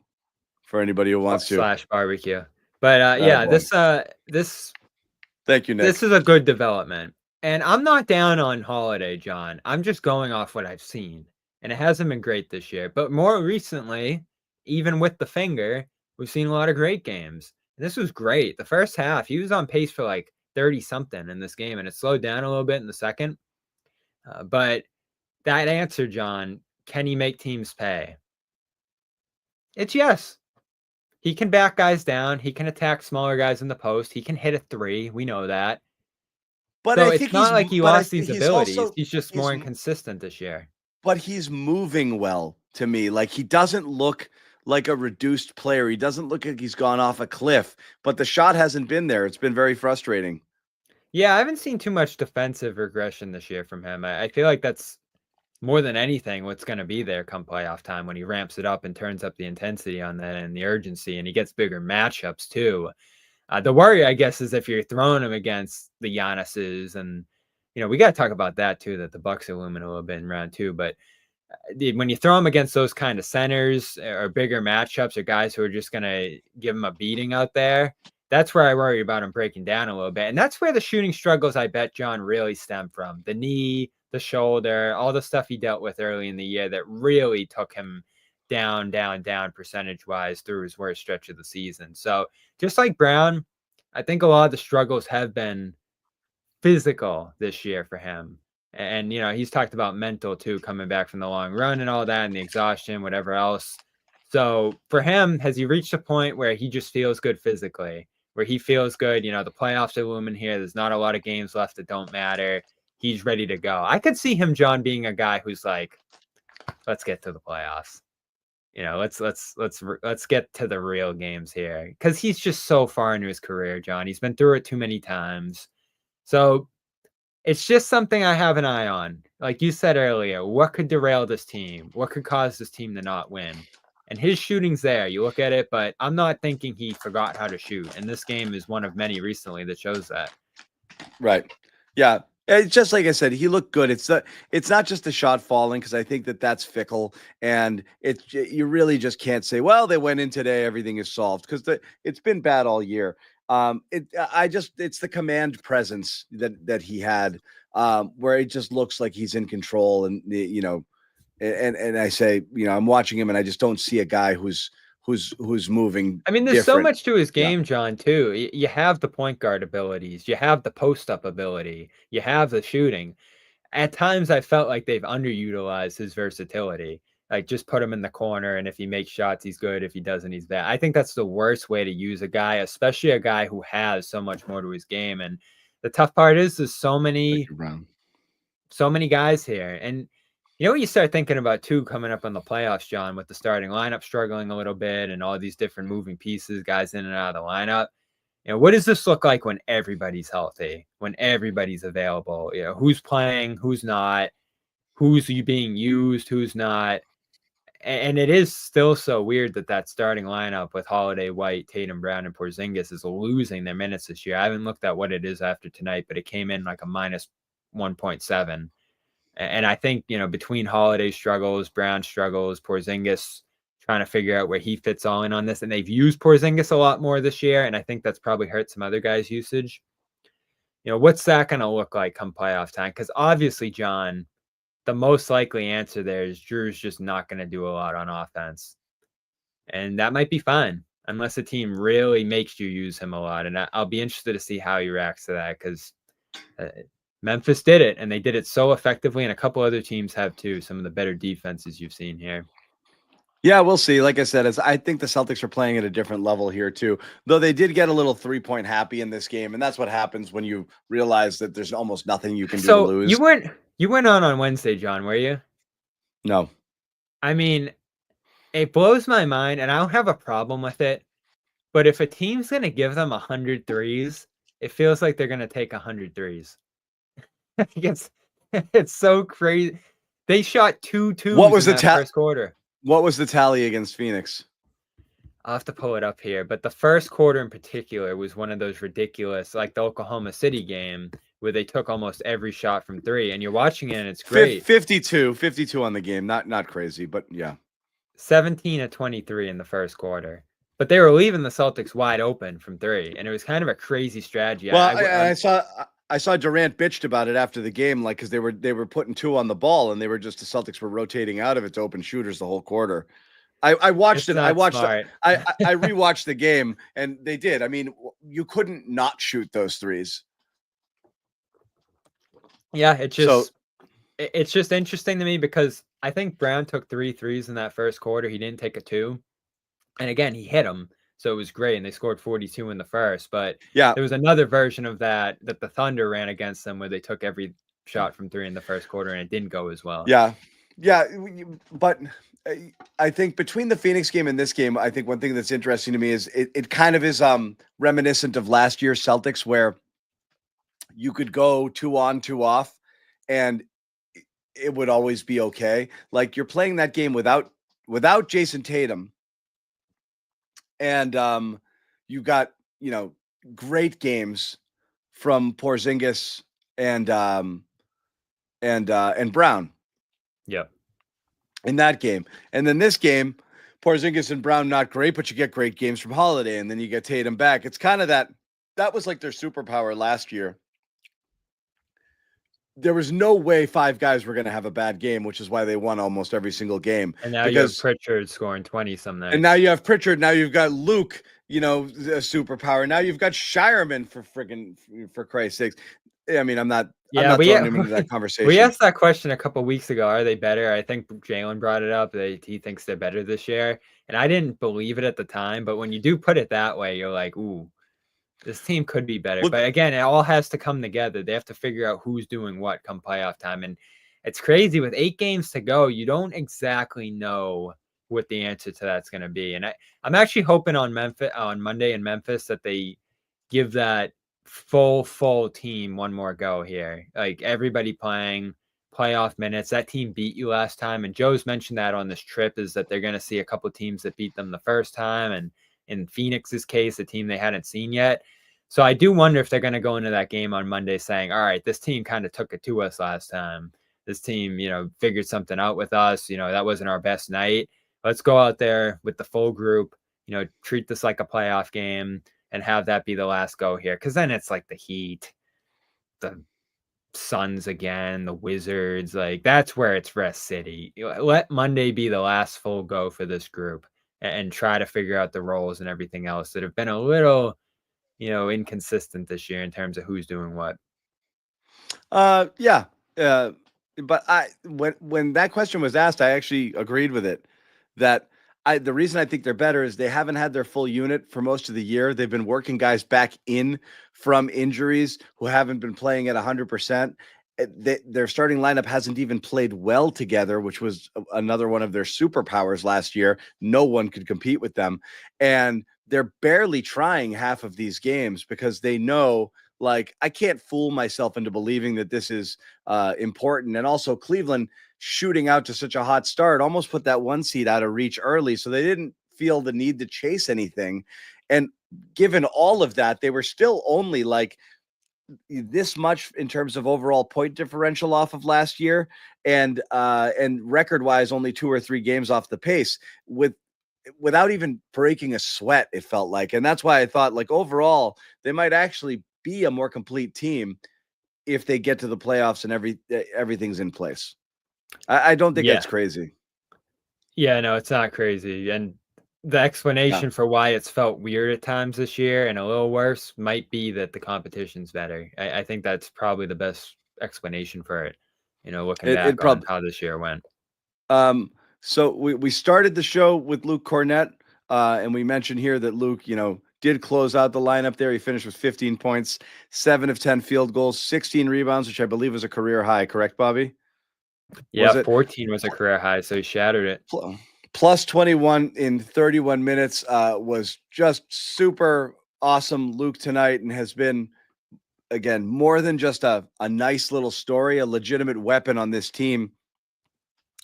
[SPEAKER 2] for anybody who wants to
[SPEAKER 3] / barbecue. But yeah, this
[SPEAKER 2] thank you, Nick.
[SPEAKER 3] This is a good development. And I'm not down on Holiday, John. I'm just going off what I've seen. And it hasn't been great this year. But more recently, even with the finger, we've seen a lot of great games. And this was great. The first half, he was on pace for like 30-something in this game, and it slowed down a little bit in the second. But that answer, John, can he make teams pay? It's yes. He can back guys down. He can attack smaller guys in the post. He can hit a 3. We know that.
[SPEAKER 2] But
[SPEAKER 3] so
[SPEAKER 2] I think
[SPEAKER 3] it's not like he lost these abilities. He's just more inconsistent this year.
[SPEAKER 2] But he's moving well to me. Like, he doesn't look like a reduced player. He doesn't look like he's gone off a cliff. But the shot hasn't been there. It's been very frustrating.
[SPEAKER 3] Yeah, I haven't seen too much defensive regression this year from him. I feel like that's more than anything what's going to be there come playoff time, when he ramps it up and turns up the intensity on that and the urgency, and he gets bigger matchups too. The worry, I guess, is if you're throwing him against the Giannis's, and we got to talk about that too, that the Bucks are looming a little bit in round 2. But when you throw him against those kind of centers or bigger matchups or guys who are just going to give him a beating out there, that's where I worry about him breaking down a little bit. And that's where the shooting struggles, I bet, John, really stem from. The knee, the shoulder, all the stuff he dealt with early in the year that really took him down percentage-wise through his worst stretch of the season. So just like Brown, I think a lot of the struggles have been physical this year for him. And, he's talked about mental too, coming back from the long run and all that and the exhaustion, whatever else. So for him, has he reached a point where he just feels good physically, where he feels good? The playoffs are looming here. There's not a lot of games left that don't matter. He's ready to go. I could see him, John, being a guy who's like, let's get to the playoffs. Let's get to the real games here, because he's just so far into his career, John. He's been through it too many times. So it's just something I have an eye on. Like you said earlier, what could derail this team? What could cause this team to not win? And his shooting's there. You look at it, but I'm not thinking he forgot how to shoot. And this game is one of many recently that shows that.
[SPEAKER 2] Right. Yeah. It's just like I said, he looked good. It's not just the shot falling, because I think that's fickle, and you really just can't say, well, they went in today, everything is solved, because it's been bad all year. It's the command presence that he had, where it just looks like he's in control, and and I say, I'm watching him and I just don't see a guy who's moving.
[SPEAKER 3] I mean, there's so
[SPEAKER 2] different.
[SPEAKER 3] much to his game, John, too. You have the point guard abilities, you have the post up ability, you have the shooting. At times I felt like they've underutilized his versatility. Like, just put him in the corner, and if he makes shots, he's good. If he doesn't, he's bad. I think that's the worst way to use a guy, especially a guy who has so much more to his game. And the tough part is there's so many guys here. And what you start thinking about too, coming up on the playoffs, John, with the starting lineup struggling a little bit and all these different moving pieces, guys in and out of the lineup. What does this look like when everybody's healthy, when everybody's available? Who's playing, who's not, who's being used, who's not. And it is still so weird that starting lineup with Holiday, White, Tatum, Brown, and Porzingis is losing their minutes this year. I haven't looked at what it is after tonight, but it came in like a minus 1.7. And I think, between Holiday struggles, Brown struggles, Porzingis trying to figure out where he fits all in on this. And they've used Porzingis a lot more this year, and I think that's probably hurt some other guys' usage. What's that going to look like come playoff time? Because obviously, John, the most likely answer there is Jrue's just not going to do a lot on offense. And that might be fine, unless the team really makes you use him a lot. And I'll be interested to see how he reacts to that, because Memphis did it, and they did it so effectively, and a couple other teams have too, some of the better defenses you've seen here.
[SPEAKER 2] Yeah, we'll see. Like I said, I think the Celtics are playing at a different level here too, though they did get a little 3-point happy in this game, and that's what happens when you realize that there's almost nothing you can do to lose.
[SPEAKER 3] You went on Wednesday, John, were you?
[SPEAKER 2] No.
[SPEAKER 3] I mean, it blows my mind, and I don't have a problem with it, but if a team's going to give them 100 threes, it feels like they're going to take 100 threes. It's so crazy. They shot 2 twos in that first quarter.
[SPEAKER 2] What was the tally against Phoenix?
[SPEAKER 3] I'll have to pull it up here, but the first quarter in particular was one of those ridiculous, like the Oklahoma City game, where they took almost every shot from three, and you're watching it and it's great.
[SPEAKER 2] 52 on the game. Not crazy, but yeah.
[SPEAKER 3] 17 of 23 in the first quarter. But they were leaving the Celtics wide open from three, and it was kind of a crazy strategy.
[SPEAKER 2] Well, I saw Durant bitched about it after the game, like, because they were putting 2 on the ball, and the Celtics were rotating out of it to open shooters the whole quarter. I watched it. I rewatched the game, and they did. I mean, you couldn't not shoot those threes.
[SPEAKER 3] Yeah, it's just interesting to me, because I think Brown took 3 threes in that first quarter. He didn't take a 2, and again, he hit them. So it was great, and they scored 42 in the first. But yeah, there was another version of that the Thunder ran against them, where they took every shot from 3 in the first quarter, and it didn't go as well.
[SPEAKER 2] Yeah, but I think between the Phoenix game and this game, I think one thing that's interesting to me is it kind of is reminiscent of last year's Celtics, where you could go 2 on, 2 off, and it would always be okay. Like, you're playing that game without Jayson Tatum. And you got, great games from Porzingis and Brown.
[SPEAKER 3] Yep.
[SPEAKER 2] in that game. And then this game, Porzingis and Brown, not great, but you get great games from Holiday, and then you get Tatum back. It's kind of that was like their superpower last year. There was no way 5 guys were going to have a bad game, which is why they won almost every single game.
[SPEAKER 3] And now you have Pritchard scoring 20 some nights.
[SPEAKER 2] And now you have Pritchard. Now you've got Luke, a superpower. Now you've got Shireman for Christ's sakes. I mean, I'm not throwing him into that conversation.
[SPEAKER 3] We asked that question a couple weeks ago. Are they better? I think Jaylen brought it up that he thinks they're better this year. And I didn't believe it at the time. But when you do put it that way, you're like, ooh, this team could be better. But again, it all has to come together. They have to figure out who's doing what come playoff time. And it's crazy. With 8 games to go, you don't exactly know what the answer to that's going to be. And I'm actually hoping on Monday in Memphis that they give that full team one more go here. Like everybody playing playoff minutes. That team beat you last time. And Joe's mentioned that on this trip is that they're going to see a couple teams that beat them the first time. And in Phoenix's case, a team they hadn't seen yet. So I do wonder if they're going to go into that game on Monday saying, all right, this team kind of took it to us last time. This team, figured something out with us. That wasn't our best night. Let's go out there with the full group, treat this like a playoff game and have that be the last go here. Because then it's like the Heat, the Suns again, the Wizards. Like that's where it's rest city. Let Monday be the last full go for this group and try to figure out the roles and everything else that have been a little, inconsistent this year in terms of who's doing what.
[SPEAKER 2] Yeah. But when that question was asked, I actually agreed with it. That the reason I think they're better is they haven't had their full unit for most of the year. They've been working guys back in from injuries who haven't been playing at 100%. Their starting lineup hasn't even played well together, which was another one of their superpowers last year. No one could compete with them. And they're barely trying half of these games because they know, like, I can't fool myself into believing that this is important. And also Cleveland shooting out to such a hot start almost put that 1 seed out of reach early. So they didn't feel the need to chase anything. And given all of that, they were still only like this much in terms of overall point differential off of last year. And record wise, only 2 or 3 games off the pace without even breaking a sweat, it felt like. And that's why I thought, like, overall, they might actually be a more complete team if they get to the playoffs and everything's in place. I don't think that's crazy.
[SPEAKER 3] Yeah, no, it's not crazy. And the explanation for why it's felt weird at times this year and a little worse might be that the competition's better. I think that's probably the best explanation for it, looking back on how this year went.
[SPEAKER 2] So we started the show with Luke Kornet, and we mentioned here that Luke, did close out the lineup there. He finished with 15 points, 7 of 10 field goals, 16 rebounds, which I believe was a career high. Correct, Bobby?
[SPEAKER 3] Yeah, 14 was a career high, so he shattered it.
[SPEAKER 2] Plus 21 in 31 minutes was just super awesome, Luke, tonight, and has been, again, more than just a nice little story, a legitimate weapon on this team.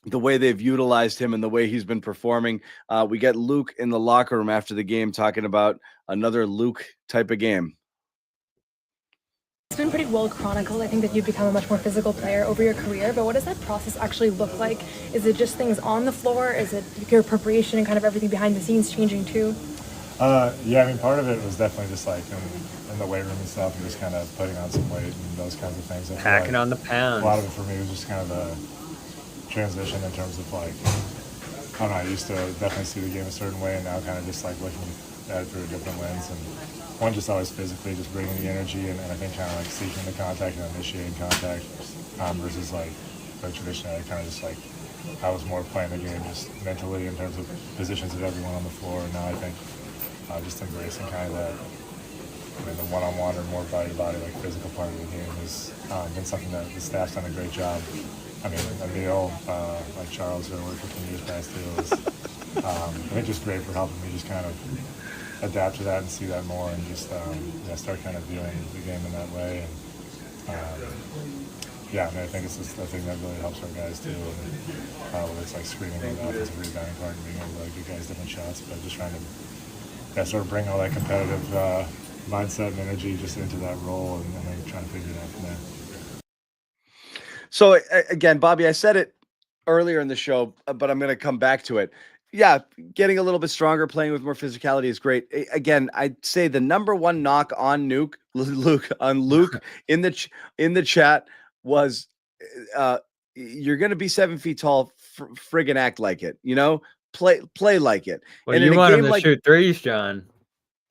[SPEAKER 2] The way they've utilized him and the way he's been performing. We get Luke in the locker room after the game talking about another Luke type of game.
[SPEAKER 5] It's been pretty well chronicled. I think that you've become a much more physical player over your career, but what does that process actually look like? Is it just things on the floor? Is it your preparation and kind of everything behind the scenes changing too?
[SPEAKER 7] Yeah, I mean, part of it was definitely just like in the weight room and stuff, and just kind of putting on some weight and those kinds of things.
[SPEAKER 3] Packing on the pounds.
[SPEAKER 7] A lot of it for me was just kind of a transition in terms of like, I don't know, I used to definitely see the game a certain way, and now kind of just like looking at it through a different lens. And one, just always physically just bringing the energy, and I think kind of like seeking the contact and initiating contact versus like traditionally, I kind of just like, I was more playing the game just mentally in terms of positions of everyone on the floor. And now I think just embracing kind of that, the one-on-one or more body-to-body, like physical part of the game has been something that the staff's done a great job. I mean, Emil, like Charles, who I worked with in years past too, is I think just great for helping me just kind of adapt to that and see that more, and just start kind of viewing the game in that way. And I think it's just the thing that really helps our guys too. And whether it's like screening or the offensive rebounding part and being able to give guys different shots, but just trying to sort of bring all that competitive mindset and energy just into that role, and then trying to figure it out from there.
[SPEAKER 2] So again, Bobby, I said it earlier in the show, but I'm going to come back to it. Yeah, getting a little bit stronger, playing with more physicality is great. Again, I'd say the number one knock on Luke in the chat was, you're going to be 7 feet tall, friggin' act like it, play like it.
[SPEAKER 3] Well,
[SPEAKER 2] and
[SPEAKER 3] you
[SPEAKER 2] in a
[SPEAKER 3] want
[SPEAKER 2] game
[SPEAKER 3] him to shoot threes, John.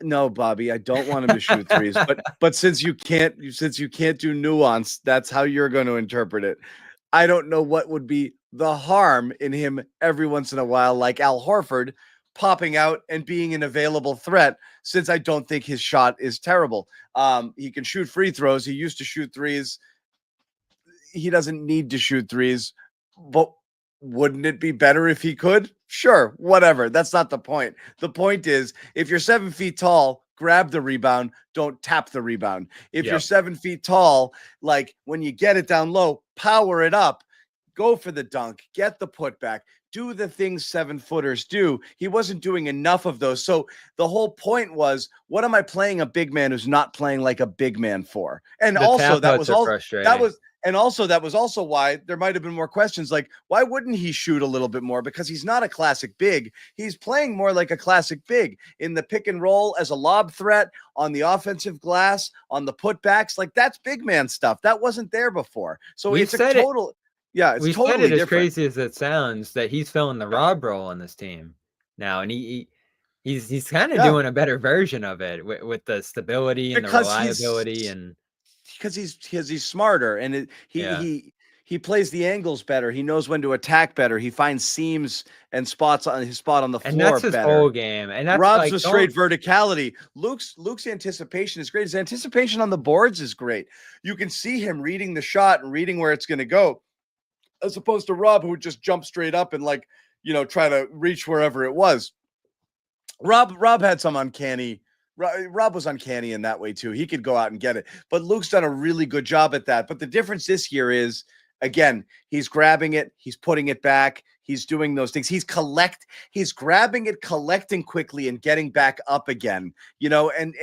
[SPEAKER 2] No, Bobby, I don't want him to shoot threes, but since you can't do nuance, that's how you're going to interpret it. I don't know what would be the harm in him every once in a while, like Al Horford, popping out and being an available threat, since I don't think his shot is terrible. He can shoot free throws. He used to shoot threes. He doesn't need to shoot threes, but wouldn't it be better if he could? Sure, whatever. That's not the point. The point is, if you're 7 feet tall, grab the rebound, don't tap the rebound. If you're 7 feet tall, like when you get it down low, power it up, go for the dunk, get the putback, do the things 7-footers do. He wasn't doing enough of those. So the whole point was, what am I playing a big man who's not playing like a big man for? And also that was also why there might have been more questions, like, why wouldn't he shoot a little bit more? Because he's not a classic big. He's playing more like a classic big in the pick and roll, as a lob threat, on the offensive glass, on the putbacks. Like, that's big man stuff. That wasn't there before. So it's a total... Yeah, it's totally different.
[SPEAKER 3] As crazy as it sounds, that he's filling the Rob role on this team now, and he's kind of doing a better version of it with the stability and the reliability, and
[SPEAKER 2] because he's smarter, and he plays the angles better. He knows when to attack better. He finds seams and spots on his spot on the floor better.
[SPEAKER 3] And that's his whole game. And that's
[SPEAKER 2] Rob's with straight verticality. Luke's anticipation is great. His anticipation on the boards is great. You can see him reading the shot and reading where it's going to go, as opposed to Rob, who would just jump straight up and try to reach wherever it was. Rob had some uncanny. Rob was uncanny in that way too. He could go out and get it, but Luke's done a really good job at that. But the difference this year is, again, he's grabbing it, he's putting it back, he's doing those things. He's grabbing it, collecting quickly, and getting back up again. And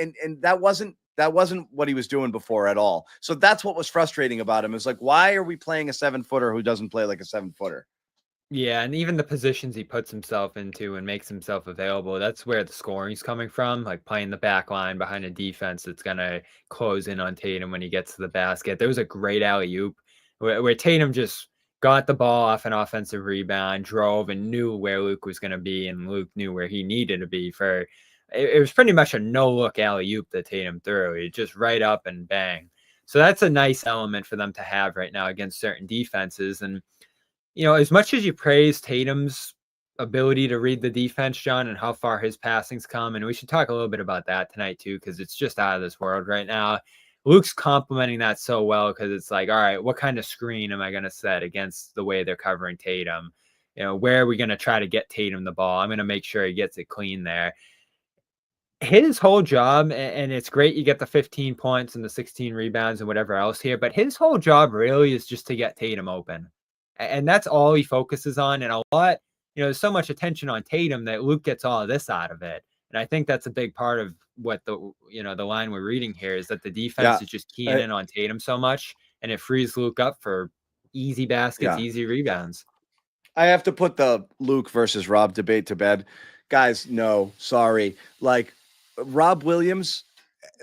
[SPEAKER 2] that wasn't what he was doing before at all. So that's what was frustrating about him. Is like, why are we playing a 7-footer who doesn't play like a 7-footer?
[SPEAKER 3] Yeah, and even the positions he puts himself into and makes himself available, that's where the scoring's coming from, like playing the back line behind a defense that's going to close in on Tatum when he gets to the basket. There was a great alley-oop where Tatum just got the ball off an offensive rebound, drove, and knew where Luke was going to be, and Luke knew where he needed to be for... It was pretty much a no-look alley-oop that Tatum threw. He just right up and bang. So that's a nice element for them to have right now against certain defenses. And, as much as you praise Tatum's ability to read the defense, John, and how far his passing's come, and we should talk a little bit about that tonight too, because it's just out of this world right now. Luke's complimenting that so well, because it's like, all right, what kind of screen am I going to set against the way they're covering Tatum? Where are we going to try to get Tatum the ball? I'm going to make sure he gets it clean there. His whole job, and it's great you get the 15 points and the 16 rebounds and whatever else here, but his whole job really is just to get Tatum open. And that's all he focuses on. And a lot, there's so much attention on Tatum that Luke gets all of this out of it. And I think that's a big part of what the line we're reading here is, that the defense is just keying in on Tatum so much, and it frees Luke up for easy baskets, easy rebounds.
[SPEAKER 2] I have to put the Luke versus Rob debate to bed. Guys, no, sorry. Like, Rob Williams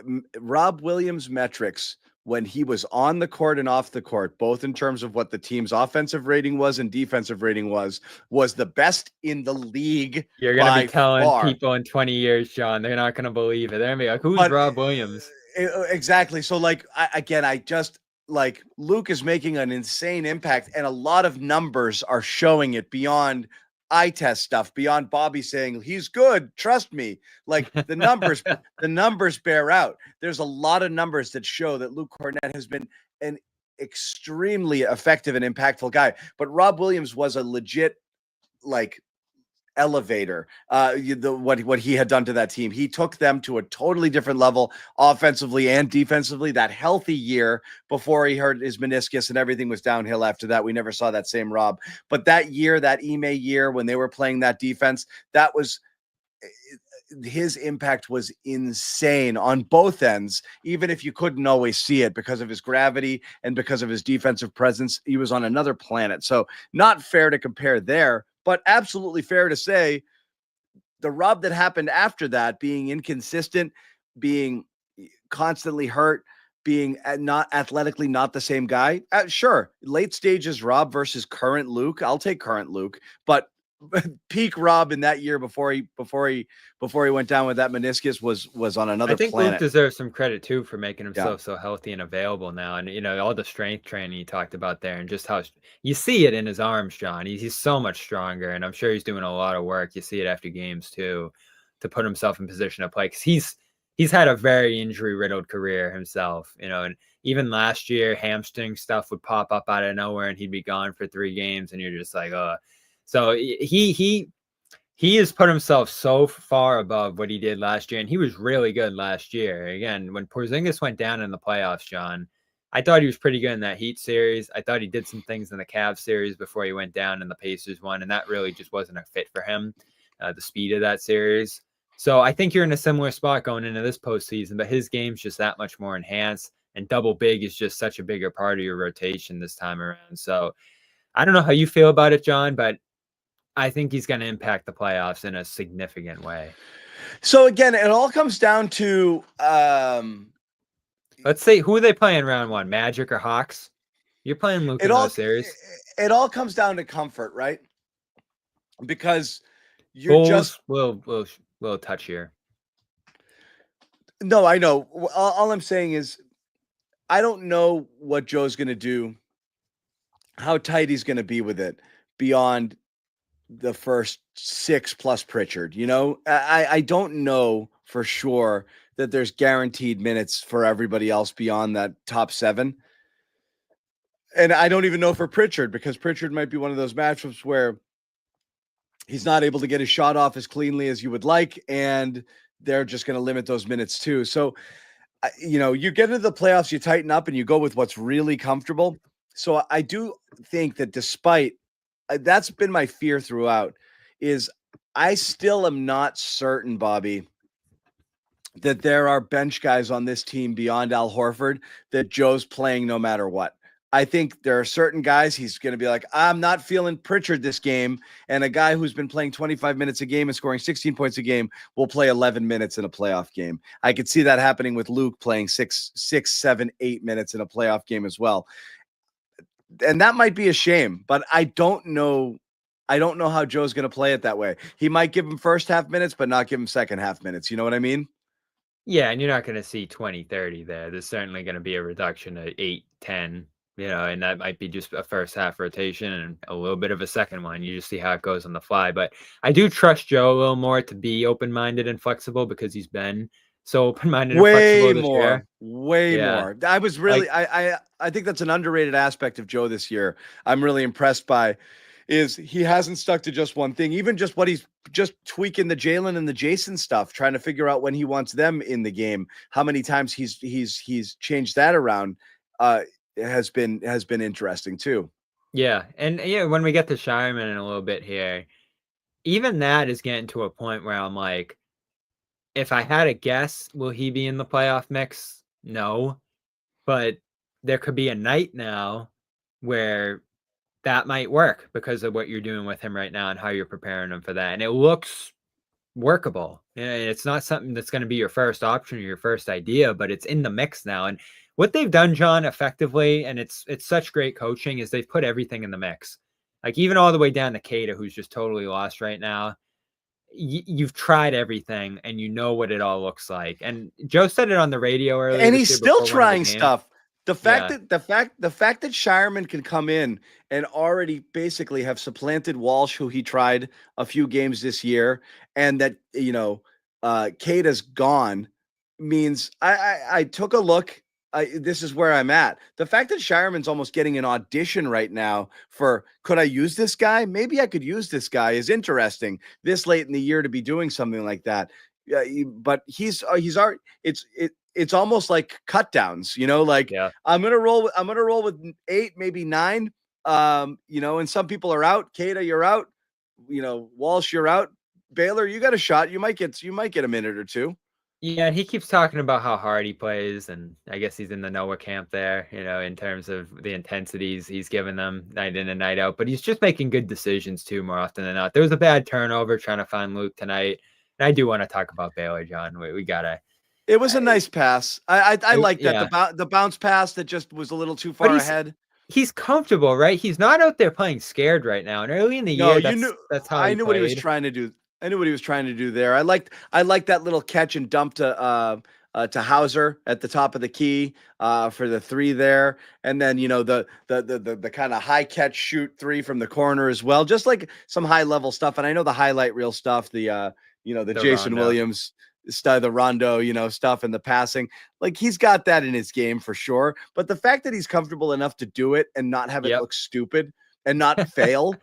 [SPEAKER 2] metrics when he was on the court and off the court, both in terms of what the team's offensive rating was and defensive rating was the best in the league.
[SPEAKER 3] You're going to be telling people in 20 years, John, they're not going to believe it. They're going to be like, who's Rob Williams?
[SPEAKER 2] Exactly. So Luke is making an insane impact, and a lot of numbers are showing it beyond eye test stuff, beyond Bobby saying he's good, trust me. Like, the numbers bear out. There's a lot of numbers that show that Luke Kornet has been an extremely effective and impactful guy. But Rob Williams was a legit elevator. What he had done to that team, he took them to a totally different level offensively and defensively. That healthy year before he hurt his meniscus and everything was downhill after that, we never saw that same Rob. But that year, that Ime year, when they were playing that defense, that was his impact was insane on both ends, even if you couldn't always see it because of his gravity and because of his defensive presence. He was on another planet. So not fair to compare there, but absolutely fair to say the rub that happened after that, being inconsistent, being constantly hurt, being not athletically not the same guy. Sure, late stages Rob versus current Luke. I'll take current Luke, but peak Rob in that year before he went down with that meniscus was on another
[SPEAKER 3] I think
[SPEAKER 2] planet.
[SPEAKER 3] Luke deserves some credit too for making himself so healthy and available now, and all the strength training you talked about there, and just how you see it in his arms, John. He's so much stronger, and I'm sure he's doing a lot of work. You see it after games too, to put himself in position to play, because he's had a very injury riddled career himself, and even last year hamstring stuff would pop up out of nowhere, and he'd be gone for 3 games, and you're just like, oh. So he has put himself so far above what he did last year, and he was really good last year. Again, when Porzingis went down in the playoffs, John, I thought he was pretty good in that Heat series. I thought he did some things in the Cavs series before he went down in the Pacers one, and that really just wasn't a fit for him, the speed of that series. So I think you're in a similar spot going into this postseason, but his game's just that much more enhanced, and double big is just such a bigger part of your rotation this time around. So I don't know how you feel about it, John, but I think he's going to impact the playoffs in a significant way.
[SPEAKER 2] So again, it all comes down to
[SPEAKER 3] let's say, who are they playing round 1? Magic or Hawks? You're playing Luke in those series.
[SPEAKER 2] It all comes down to comfort, right? Because you're
[SPEAKER 3] Bulls
[SPEAKER 2] just
[SPEAKER 3] will touch here.
[SPEAKER 2] No, I know. All I'm saying is I don't know what Joe's going to do, how tight he's going to be with it beyond the first 6 plus Pritchard. I don't know for sure that there's guaranteed minutes for everybody else beyond that top 7. And I don't even know for Pritchard, because Pritchard might be one of those matchups where he's not able to get his shot off as cleanly as you would like, and they're just going to limit those minutes too. So, you get into the playoffs, you tighten up, and you go with what's really comfortable. So I do think that despite that's been my fear throughout, is I still am not certain, Bobby, that there are bench guys on this team beyond Al Horford that Joe's playing no matter what. I think there are certain guys he's going to be like, I'm not feeling Pritchard this game. And a guy who's been playing 25 minutes a game and scoring 16 points a game will play 11 minutes in a playoff game. I could see that happening with Luke playing 6, 7, 8 minutes in a playoff game as well. And that might be a shame, but I don't know how Joe's going to play it that way. He might give him first half minutes, but not give him second half minutes. You know what I mean?
[SPEAKER 3] Yeah, and you're not going to see 20, 30 there. There's certainly going to be a reduction of 8, 10, and that might be just a first half rotation and a little bit of a second one. You just see how it goes on the fly. But I do trust Joe a little more to be open-minded and flexible, because he's been so open-minded and flexible this year.
[SPEAKER 2] Way more. I was really, I think that's an underrated aspect of Joe this year. I'm really impressed by is he hasn't stuck to just one thing, even just what he's just tweaking the Jaylen and the Jayson stuff, trying to figure out when he wants them in the game. How many times he's changed that around has been interesting too.
[SPEAKER 3] Yeah. And when we get to Shireman in a little bit here, even that is getting to a point where I'm like, if I had a guess, will he be in the playoff mix? No. But there could be a night now where that might work because of what you're doing with him right now and how you're preparing him for that. And it looks workable. It's not something that's going to be your first option or your first idea, but it's in the mix now. And what they've done, John, effectively, and it's such great coaching, is they've put everything in the mix. Like even all the way down to Keita, who's just totally lost right now. You've tried everything and you know what it all looks like. And Joe said it on the radio earlier.
[SPEAKER 2] And he's still trying stuff. The fact that Shireman can come in and already basically have supplanted Walsh, who he tried a few games this year, and that Keita's gone, means I took a look. This is where I'm at. The fact that Shireman's almost getting an audition right now for, could I use this guy? Maybe I could use this guy, is interesting this late in the year to be doing something like that. But he's already, it's almost like cut downs, I'm going to roll with 8, maybe 9. And some people are out. Keita, you're out. Walsh, you're out. Baylor, you got a shot. You might get a minute or two.
[SPEAKER 3] Yeah, and he keeps talking about how hard he plays, and I guess he's in the Noah camp there, in terms of the intensities he's given them night in and night out. But he's just making good decisions too, more often than not. There was a bad turnover trying to find Luke tonight, and I do want to talk about Baylor, John. We gotta.
[SPEAKER 2] It was a nice pass. I like that.
[SPEAKER 3] Yeah.
[SPEAKER 2] The bounce pass that just was a little too far ahead.
[SPEAKER 3] He's comfortable, right? He's not out there playing scared right now. And early in the year, that's how
[SPEAKER 2] I knew what he was trying to do. I knew what he was trying to do there. I liked that little catch and dump to Hauser at the top of the key for the 3 there, and then the kind of high catch shoot 3 from the corner as well, just like some high level stuff. And I know the highlight reel stuff, the Jason
[SPEAKER 3] Rondo.
[SPEAKER 2] Williams style, the Rondo, stuff and the passing, like he's got that in his game for sure. But the fact that he's comfortable enough to do it and not have it look stupid and not fail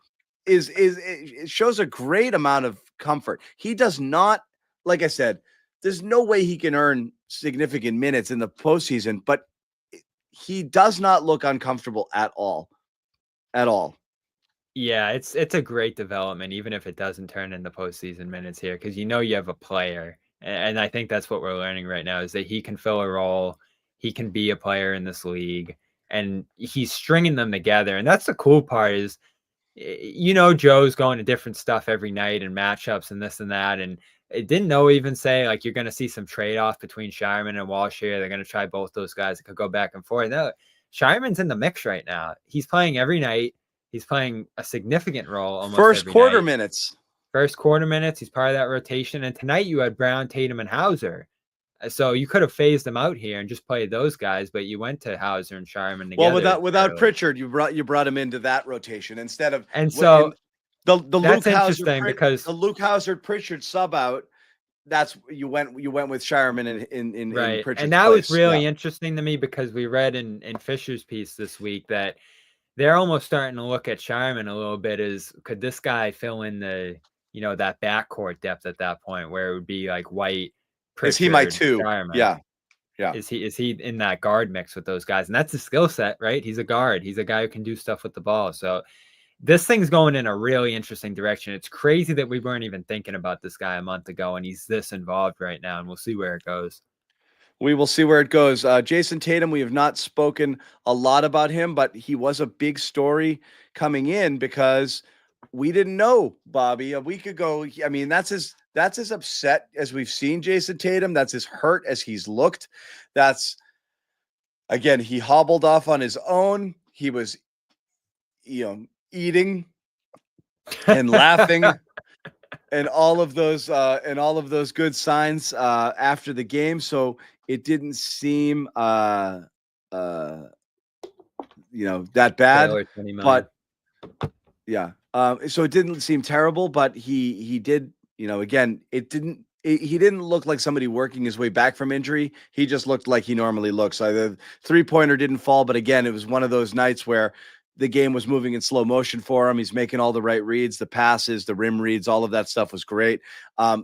[SPEAKER 2] it shows a great amount of comfort. He does not, like I said, there's no way he can earn significant minutes in the postseason, but he does not look uncomfortable at all.
[SPEAKER 3] Yeah, it's a great development, even if it doesn't turn into postseason minutes here, because you have a player. And I think that's what we're learning right now, is that he can fill a role. He can be a player in this league, and he's stringing them together. And that's the cool part is, Joe's going to different stuff every night and matchups and this and that. And it didn't even say like you're going to see some trade-off between Shireman and Walsh here. They're going to try both those guys that could go back and forth. No, Shireman's in the mix right now. He's playing every night. He's playing a significant role almost
[SPEAKER 2] First
[SPEAKER 3] every
[SPEAKER 2] quarter
[SPEAKER 3] night.
[SPEAKER 2] minutes.
[SPEAKER 3] First quarter minutes. He's part of that rotation. And tonight you had Brown, Tatum, and Hauser. So you could have phased them out here and just played those guys, but you went to Hauser and Shireman together.
[SPEAKER 2] Well, without Pritchard, you brought him into that rotation instead of.
[SPEAKER 3] And so
[SPEAKER 2] the
[SPEAKER 3] that's
[SPEAKER 2] Luke
[SPEAKER 3] interesting
[SPEAKER 2] Hauser,
[SPEAKER 3] because
[SPEAKER 2] the Luke Hauser Pritchard sub out. That's you went with Shireman in
[SPEAKER 3] right,
[SPEAKER 2] Pritchard's
[SPEAKER 3] and that
[SPEAKER 2] place.
[SPEAKER 3] was really interesting to me because we read in Fisher's piece this week that they're almost starting to look at Shireman a little bit as could this guy fill in the that backcourt depth at that point where it would be like White. Pritchard,
[SPEAKER 2] is he my 2?
[SPEAKER 3] Shireman.
[SPEAKER 2] Yeah.
[SPEAKER 3] Is he in that guard mix with those guys? And that's a skill set, right? He's a guard. He's a guy who can do stuff with the ball. So this thing's going in a really interesting direction. It's crazy that we weren't even thinking about this guy a month ago, and he's this involved right now, and we'll see where it goes.
[SPEAKER 2] We will see where it goes. Jayson Tatum, we have not spoken a lot about him, but he was a big story coming in because we didn't know, Bobby, a week ago. I mean, that's as upset as we've seen Jayson Tatum. That's as hurt as he's looked. That's, again, he hobbled off on his own. He was, eating and laughing and all of those good signs after the game. So it didn't seem that bad, but yeah. So it didn't seem terrible, but he did, again, he didn't look like somebody working his way back from injury. He just looked like he normally looks. The 3-pointer didn't fall, but again, it was one of those nights where the game was moving in slow motion for him. He's making all the right reads, the passes, the rim reads, all of that stuff was great.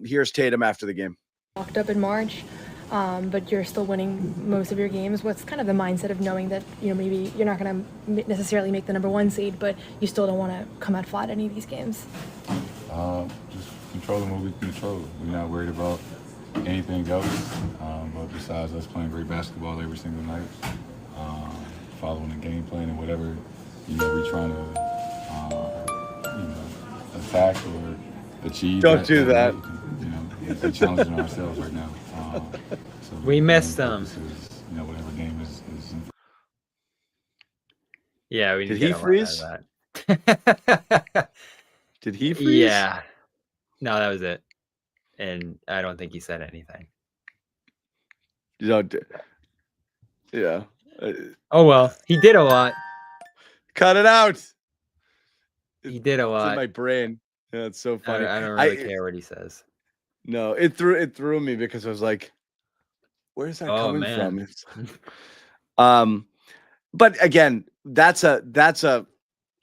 [SPEAKER 2] Here's Tatum after the game.
[SPEAKER 5] Locked up in March, but you're still winning most of your games. What's kind of the mindset of knowing that, maybe you're not going to necessarily make the number 1 seed, but you still don't want to come out flat any of these games?
[SPEAKER 8] Just controlling what we can control. We're not worried about anything else, but besides us playing great basketball every single night, following the game plan and whatever, we're trying to, attack or achieve.
[SPEAKER 2] Don't do that.
[SPEAKER 8] We're challenging ourselves right now. So
[SPEAKER 3] we missed them.
[SPEAKER 8] Whatever game is in.
[SPEAKER 3] Yeah, we
[SPEAKER 2] did
[SPEAKER 3] he
[SPEAKER 2] freeze? That. Did he freeze?
[SPEAKER 3] Yeah. No, that was it. And I don't think he said anything.
[SPEAKER 2] Yeah.
[SPEAKER 3] Oh, well, he did a lot.
[SPEAKER 2] Cut it out.
[SPEAKER 3] He did a lot.
[SPEAKER 2] It's in my brain. Yeah, it's so funny.
[SPEAKER 3] I don't really care what he says.
[SPEAKER 2] No, it threw me because I was like, where's that coming from? But again, that's a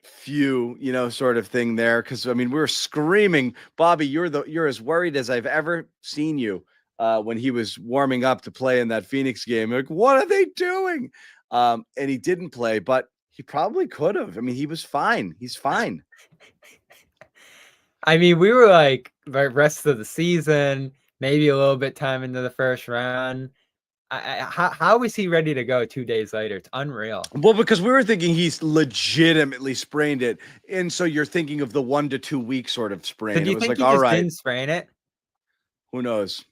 [SPEAKER 2] few, sort of thing there. Cause I mean, we were screaming, Bobby, you're as worried as I've ever seen you when he was warming up to play in that Phoenix game. Like, what are they doing? And he didn't play, but he probably could have. I mean, he was fine. He's fine.
[SPEAKER 3] I mean, we were like the rest of the season, maybe a little bit time into the first round. How is he ready to go 2 days later? It's unreal.
[SPEAKER 2] Well, because we were thinking he's legitimately sprained it, and so you're thinking of the 1 to 2 week sort of sprain.
[SPEAKER 3] So do you
[SPEAKER 2] It was
[SPEAKER 3] think
[SPEAKER 2] like,
[SPEAKER 3] he
[SPEAKER 2] all
[SPEAKER 3] just
[SPEAKER 2] right,
[SPEAKER 3] didn't sprain it?
[SPEAKER 2] who knows?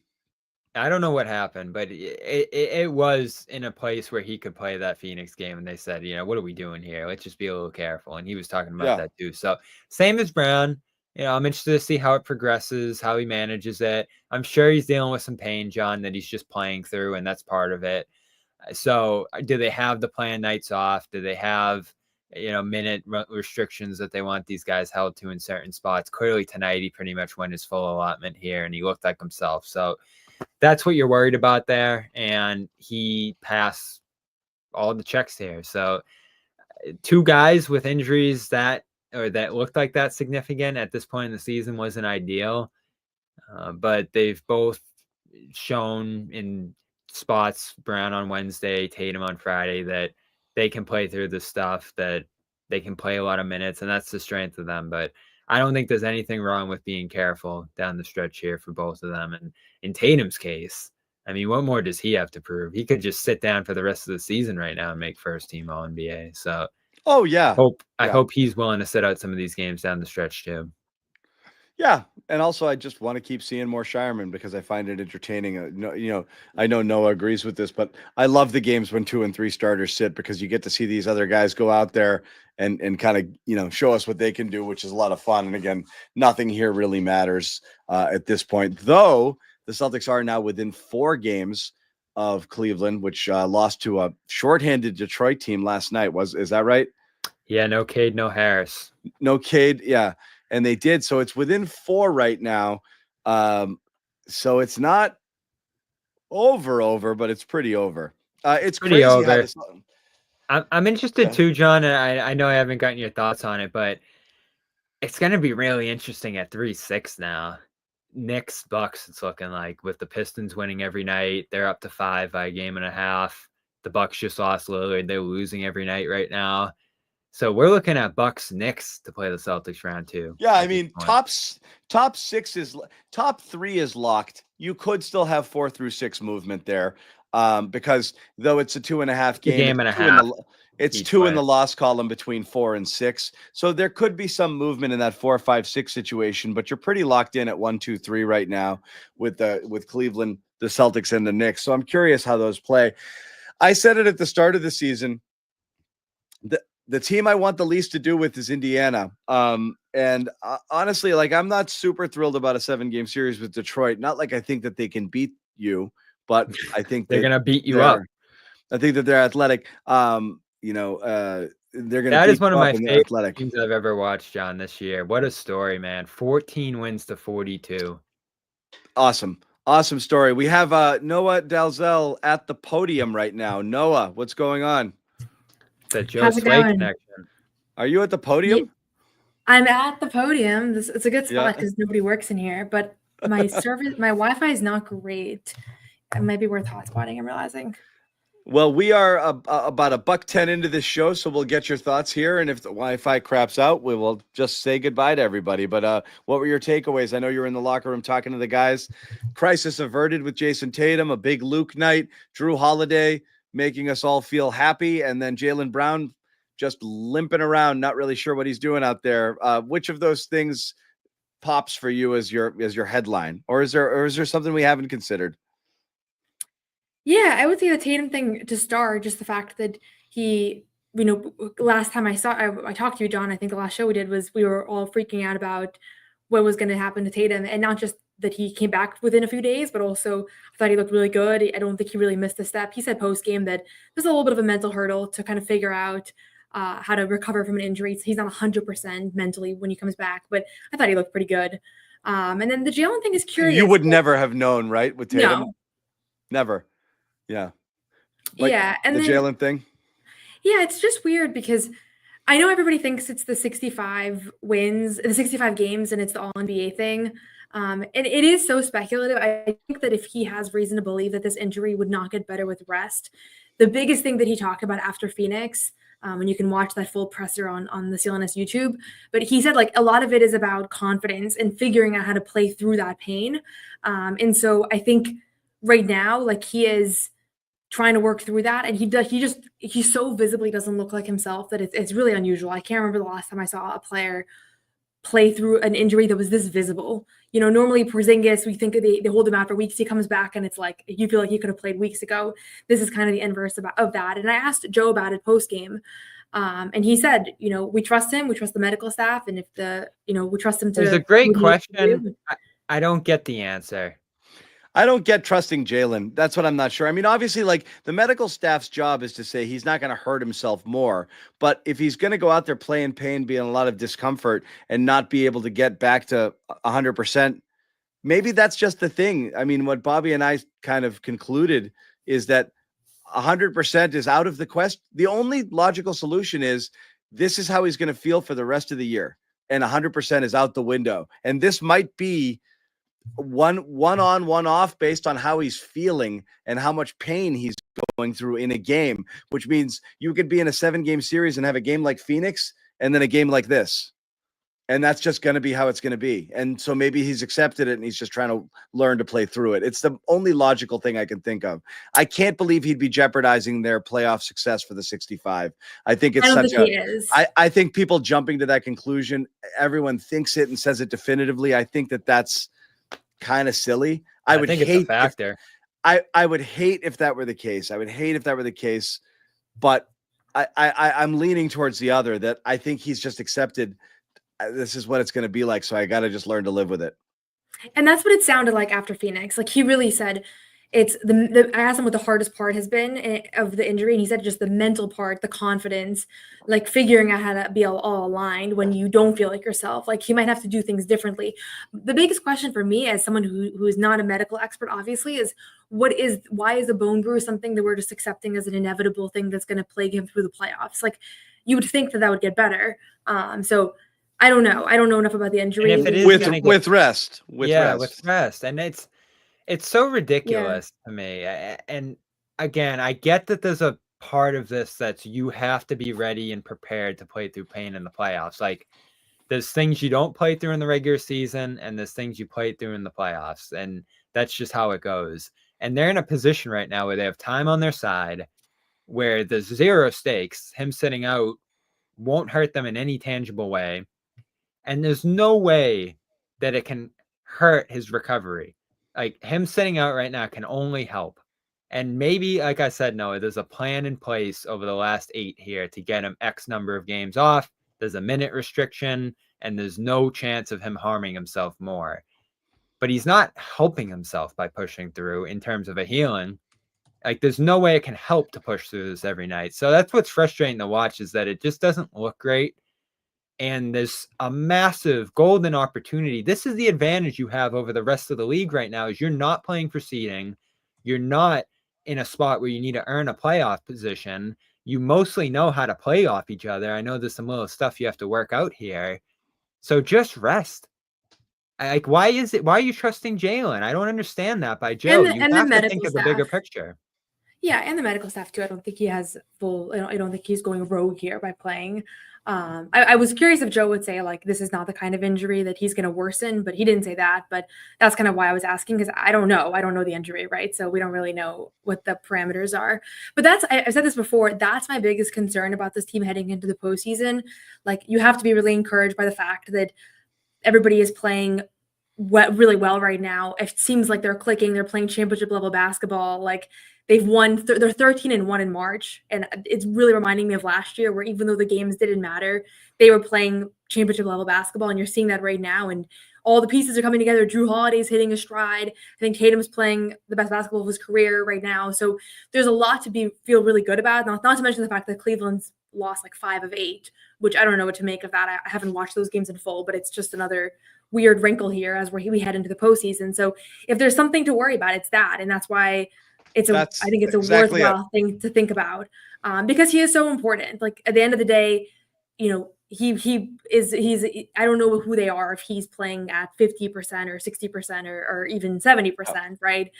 [SPEAKER 3] I don't know what happened, but it was in a place where he could play that Phoenix game, and they said, what are we doing here? Let's just be a little careful. And he was talking about
[SPEAKER 2] Yeah.
[SPEAKER 3] that too. So same as Brown. I'm interested to see how it progresses, how he manages it. I'm sure he's dealing with some pain, John, that he's just playing through, and that's part of it. So do they have the planned nights off? Do they have, minute restrictions that they want these guys held to in certain spots? Clearly tonight, he pretty much went his full allotment here, and he looked like himself. So that's what you're worried about there. And he passed all the checks here. So 2 guys with injuries that looked like that significant at this point in the season wasn't ideal. But they've both shown in spots, Brown on Wednesday, Tatum on Friday, that they can play through the stuff, that they can play a lot of minutes, and that's the strength of them. But I don't think there's anything wrong with being careful down the stretch here for both of them. And in Tatum's case, I mean, what more does he have to prove? He could just sit down for the rest of the season right now and make first team All NBA. So
[SPEAKER 2] Oh yeah,
[SPEAKER 3] I hope he's willing to sit out some of these games down the stretch too.
[SPEAKER 2] yeah. And also, I just want to keep seeing more Shireman because I find it entertaining. I know Noah agrees with this, but I love the games when 2 and 3 starters sit because you get to see these other guys go out there and kind of, show us what they can do, which is a lot of fun. And again, nothing here really matters at this point, though. The Celtics are now within 4 games of Cleveland, which lost to a shorthanded Detroit team last night. Is that right?
[SPEAKER 3] Yeah, no Cade, no Harris.
[SPEAKER 2] No Cade, yeah. And they did. So it's within 4 right now. So it's not over, but it's pretty over. It's
[SPEAKER 3] pretty
[SPEAKER 2] crazy
[SPEAKER 3] over. I'm interested too, John, and I know I haven't gotten your thoughts on it, but it's going to be really interesting at 3-6 now. Knicks, Bucks, it's looking like, with the Pistons winning every night. They're up to 5 by a game and a half. The Bucks just lost Lillard. They're losing every night right now. So we're looking at Bucks Knicks to play the Celtics round 2.
[SPEAKER 2] Yeah, I mean, top 3 is locked. You could still have 4 through 6 movement there, because though it's a 2.5 game
[SPEAKER 3] and a half.
[SPEAKER 2] It's 2 in the loss column between 4 and 6. So there could be some movement in that 4, 5, 6 situation, but you're pretty locked in at 1, 2, 3 right now with Cleveland, the Celtics, and the Knicks. So I'm curious how those play. I said it at the start of the season. The team I want the least to do with is Indiana. And honestly, like, I'm not super thrilled about a 7-game series with Detroit. Not like I think that they can beat you, but I think
[SPEAKER 3] they're going to beat you up.
[SPEAKER 2] I think that they're athletic. They're going to.
[SPEAKER 3] That is one of my favorite teams I've ever watched, John, this year. What a story, man! 14 wins to 42.
[SPEAKER 2] Awesome story. We have Noah Dalzell at the podium right now. Noah, what's going on?
[SPEAKER 3] The Joe Sway connection.
[SPEAKER 2] Are you at the podium?
[SPEAKER 5] Yeah, I'm at the podium. It's a good spot because nobody works in here, but my my Wi-Fi is not great. It might be worth hotspotting, I'm realizing.
[SPEAKER 2] Well, we are about $1.10 into this show, so we'll get your thoughts here. And if the Wi-Fi craps out, we will just say goodbye to everybody. But what were your takeaways? I know you're in the locker room talking to the guys. Crisis averted with Jayson Tatum, a big Luke night, Jrue Holiday making us all feel happy, and then Jaylen Brown just limping around, not really sure what he's doing out there. Which of those things pops for you as your headline, or is there something we haven't considered?
[SPEAKER 5] Yeah, I would say the Tatum thing to start, just the fact that he, last time I talked to you, John, I think the last show we did was we were all freaking out about what was going to happen to Tatum, and not just that he came back within a few days, but also I thought he looked really good. I don't think he really missed a step. He said post-game that there's a little bit of a mental hurdle to kind of figure out how to recover from an injury. So he's not 100% mentally when he comes back, but I thought he looked pretty good. And then the Jaylen thing is curious.
[SPEAKER 2] You would never have known, right, with Tatum?
[SPEAKER 5] No.
[SPEAKER 2] Never. Yeah.
[SPEAKER 5] And
[SPEAKER 2] the Jaylen thing?
[SPEAKER 5] Yeah, it's just weird because I know everybody thinks it's the 65 wins, the 65 games, and it's the All-NBA thing. And it is so speculative. I think that if he has reason to believe that this injury would not get better with rest, the biggest thing that he talked about after Phoenix And you can watch that full presser on the CLNS YouTube. But he said like a lot of it is about confidence and figuring out how to play through that pain. And so I think right now, like he is trying to work through that. And he so visibly doesn't look like himself that it's really unusual. I can't remember the last time I saw a player play through an injury that was this visible. You know, normally Porzingis, we think they hold him out for weeks. He comes back and it's like, you feel like he could have played weeks ago. This is kind of the inverse of that. And I asked Joe about it post game. And he said, you know, we trust him, we trust the medical staff. And if we trust him to.
[SPEAKER 3] It's a great question. I don't get the answer.
[SPEAKER 2] I don't get trusting Jaylen. That's what I'm not sure. I mean, obviously, like the medical staff's job is to say he's not going to hurt himself more. But if he's going to go out there playing pain, be in a lot of discomfort and not be able to get back to 100%, maybe that's just the thing. I mean, what Bobby and I kind of concluded is that 100% is out of the question. The only logical solution is this is how he's going to feel for the rest of the year. And 100% is out the window. And this might be one on, one off based on how he's feeling and how much pain he's going through in a game, which means you could be in a 7-game series and have a game like Phoenix and then a game like this. And that's just going to be how it's going to be. And so maybe he's accepted it and he's just trying to learn to play through it. It's the only logical thing I can think of. I can't believe he'd be jeopardizing their playoff success for the 65. I think it's I think people jumping to that conclusion, everyone thinks it and says it definitively. I think that's kind of silly. I would think hate it's a factor. I would hate if that were the case. But I'm leaning towards the other, that I think he's just accepted this is what it's going to be like. So I got to just learn to live with it.
[SPEAKER 5] And that's what it sounded like after Phoenix. Like he really said, it's I asked him what the hardest part has been of the injury. And he said just the mental part, the confidence, like figuring out how to be all aligned when you don't feel like yourself. Like he might have to do things differently. The biggest question for me as someone who is not a medical expert, obviously, is why is a bone bruise something that we're just accepting as an inevitable thing that's going to plague him through the playoffs? Like you would think that would get better. So I don't know. I don't know enough about the injury.
[SPEAKER 2] With rest.
[SPEAKER 3] And it's so ridiculous to me. And again, I get that there's a part of this that's you have to be ready and prepared to play through pain in the playoffs. Like there's things you don't play through in the regular season and there's things you play through in the playoffs. And that's just how it goes. And they're in a position right now where they have time on their side, where there's zero stakes. Him sitting out won't hurt them in any tangible way. And there's no way that it can hurt his recovery. Like him sitting out right now can only help. And maybe, like I said, Noah, there's a plan in place over the last 8 here to get him X number of games off. There's a minute restriction and there's no chance of him harming himself more. But he's not helping himself by pushing through in terms of a healing. Like there's no way it can help to push through this every night. So that's what's frustrating to watch, is that it just doesn't look great. And there's a massive golden opportunity. This is the advantage you have over the rest of the league right now, is you're not playing for seeding. You're not in a spot where you need to earn a playoff position. You mostly know how to play off each other. I know there's some little stuff you have to work out here. So just rest. Like, why are you trusting Jaylen? I don't understand that by Joe. You have to think of the bigger picture.
[SPEAKER 5] Yeah, and the medical staff too. I don't think he has full. I don't think he's going rogue here by playing. I was curious if Joe would say like this is not the kind of injury that he's going to worsen, but he didn't say that. But that's kind of why I was asking, because I don't know the injury, right? So we don't really know what the parameters are. But I've said this before. That's my biggest concern about this team heading into the postseason. Like you have to be really encouraged by the fact that everybody is playing really well right now. It seems like they're clicking. They're playing championship level basketball. Like they've won. They're 13-1 in March, and it's really reminding me of last year, where even though the games didn't matter, they were playing championship level basketball. And you're seeing that right now. And all the pieces are coming together. Jrue Holiday's hitting a stride. I think Tatum's playing the best basketball of his career right now. So there's a lot to feel really good about. Not to mention the fact that Cleveland's lost like 5 of 8, which I don't know what to make of that. I haven't watched those games in full, but it's just another weird wrinkle here as we head into the postseason. So if there's something to worry about, it's that. And that's why I think it's a worthwhile thing to think about, because he is so important. Like at the end of the day, he's I don't know who they are if he's playing at 50% or 60% or even 70%, right?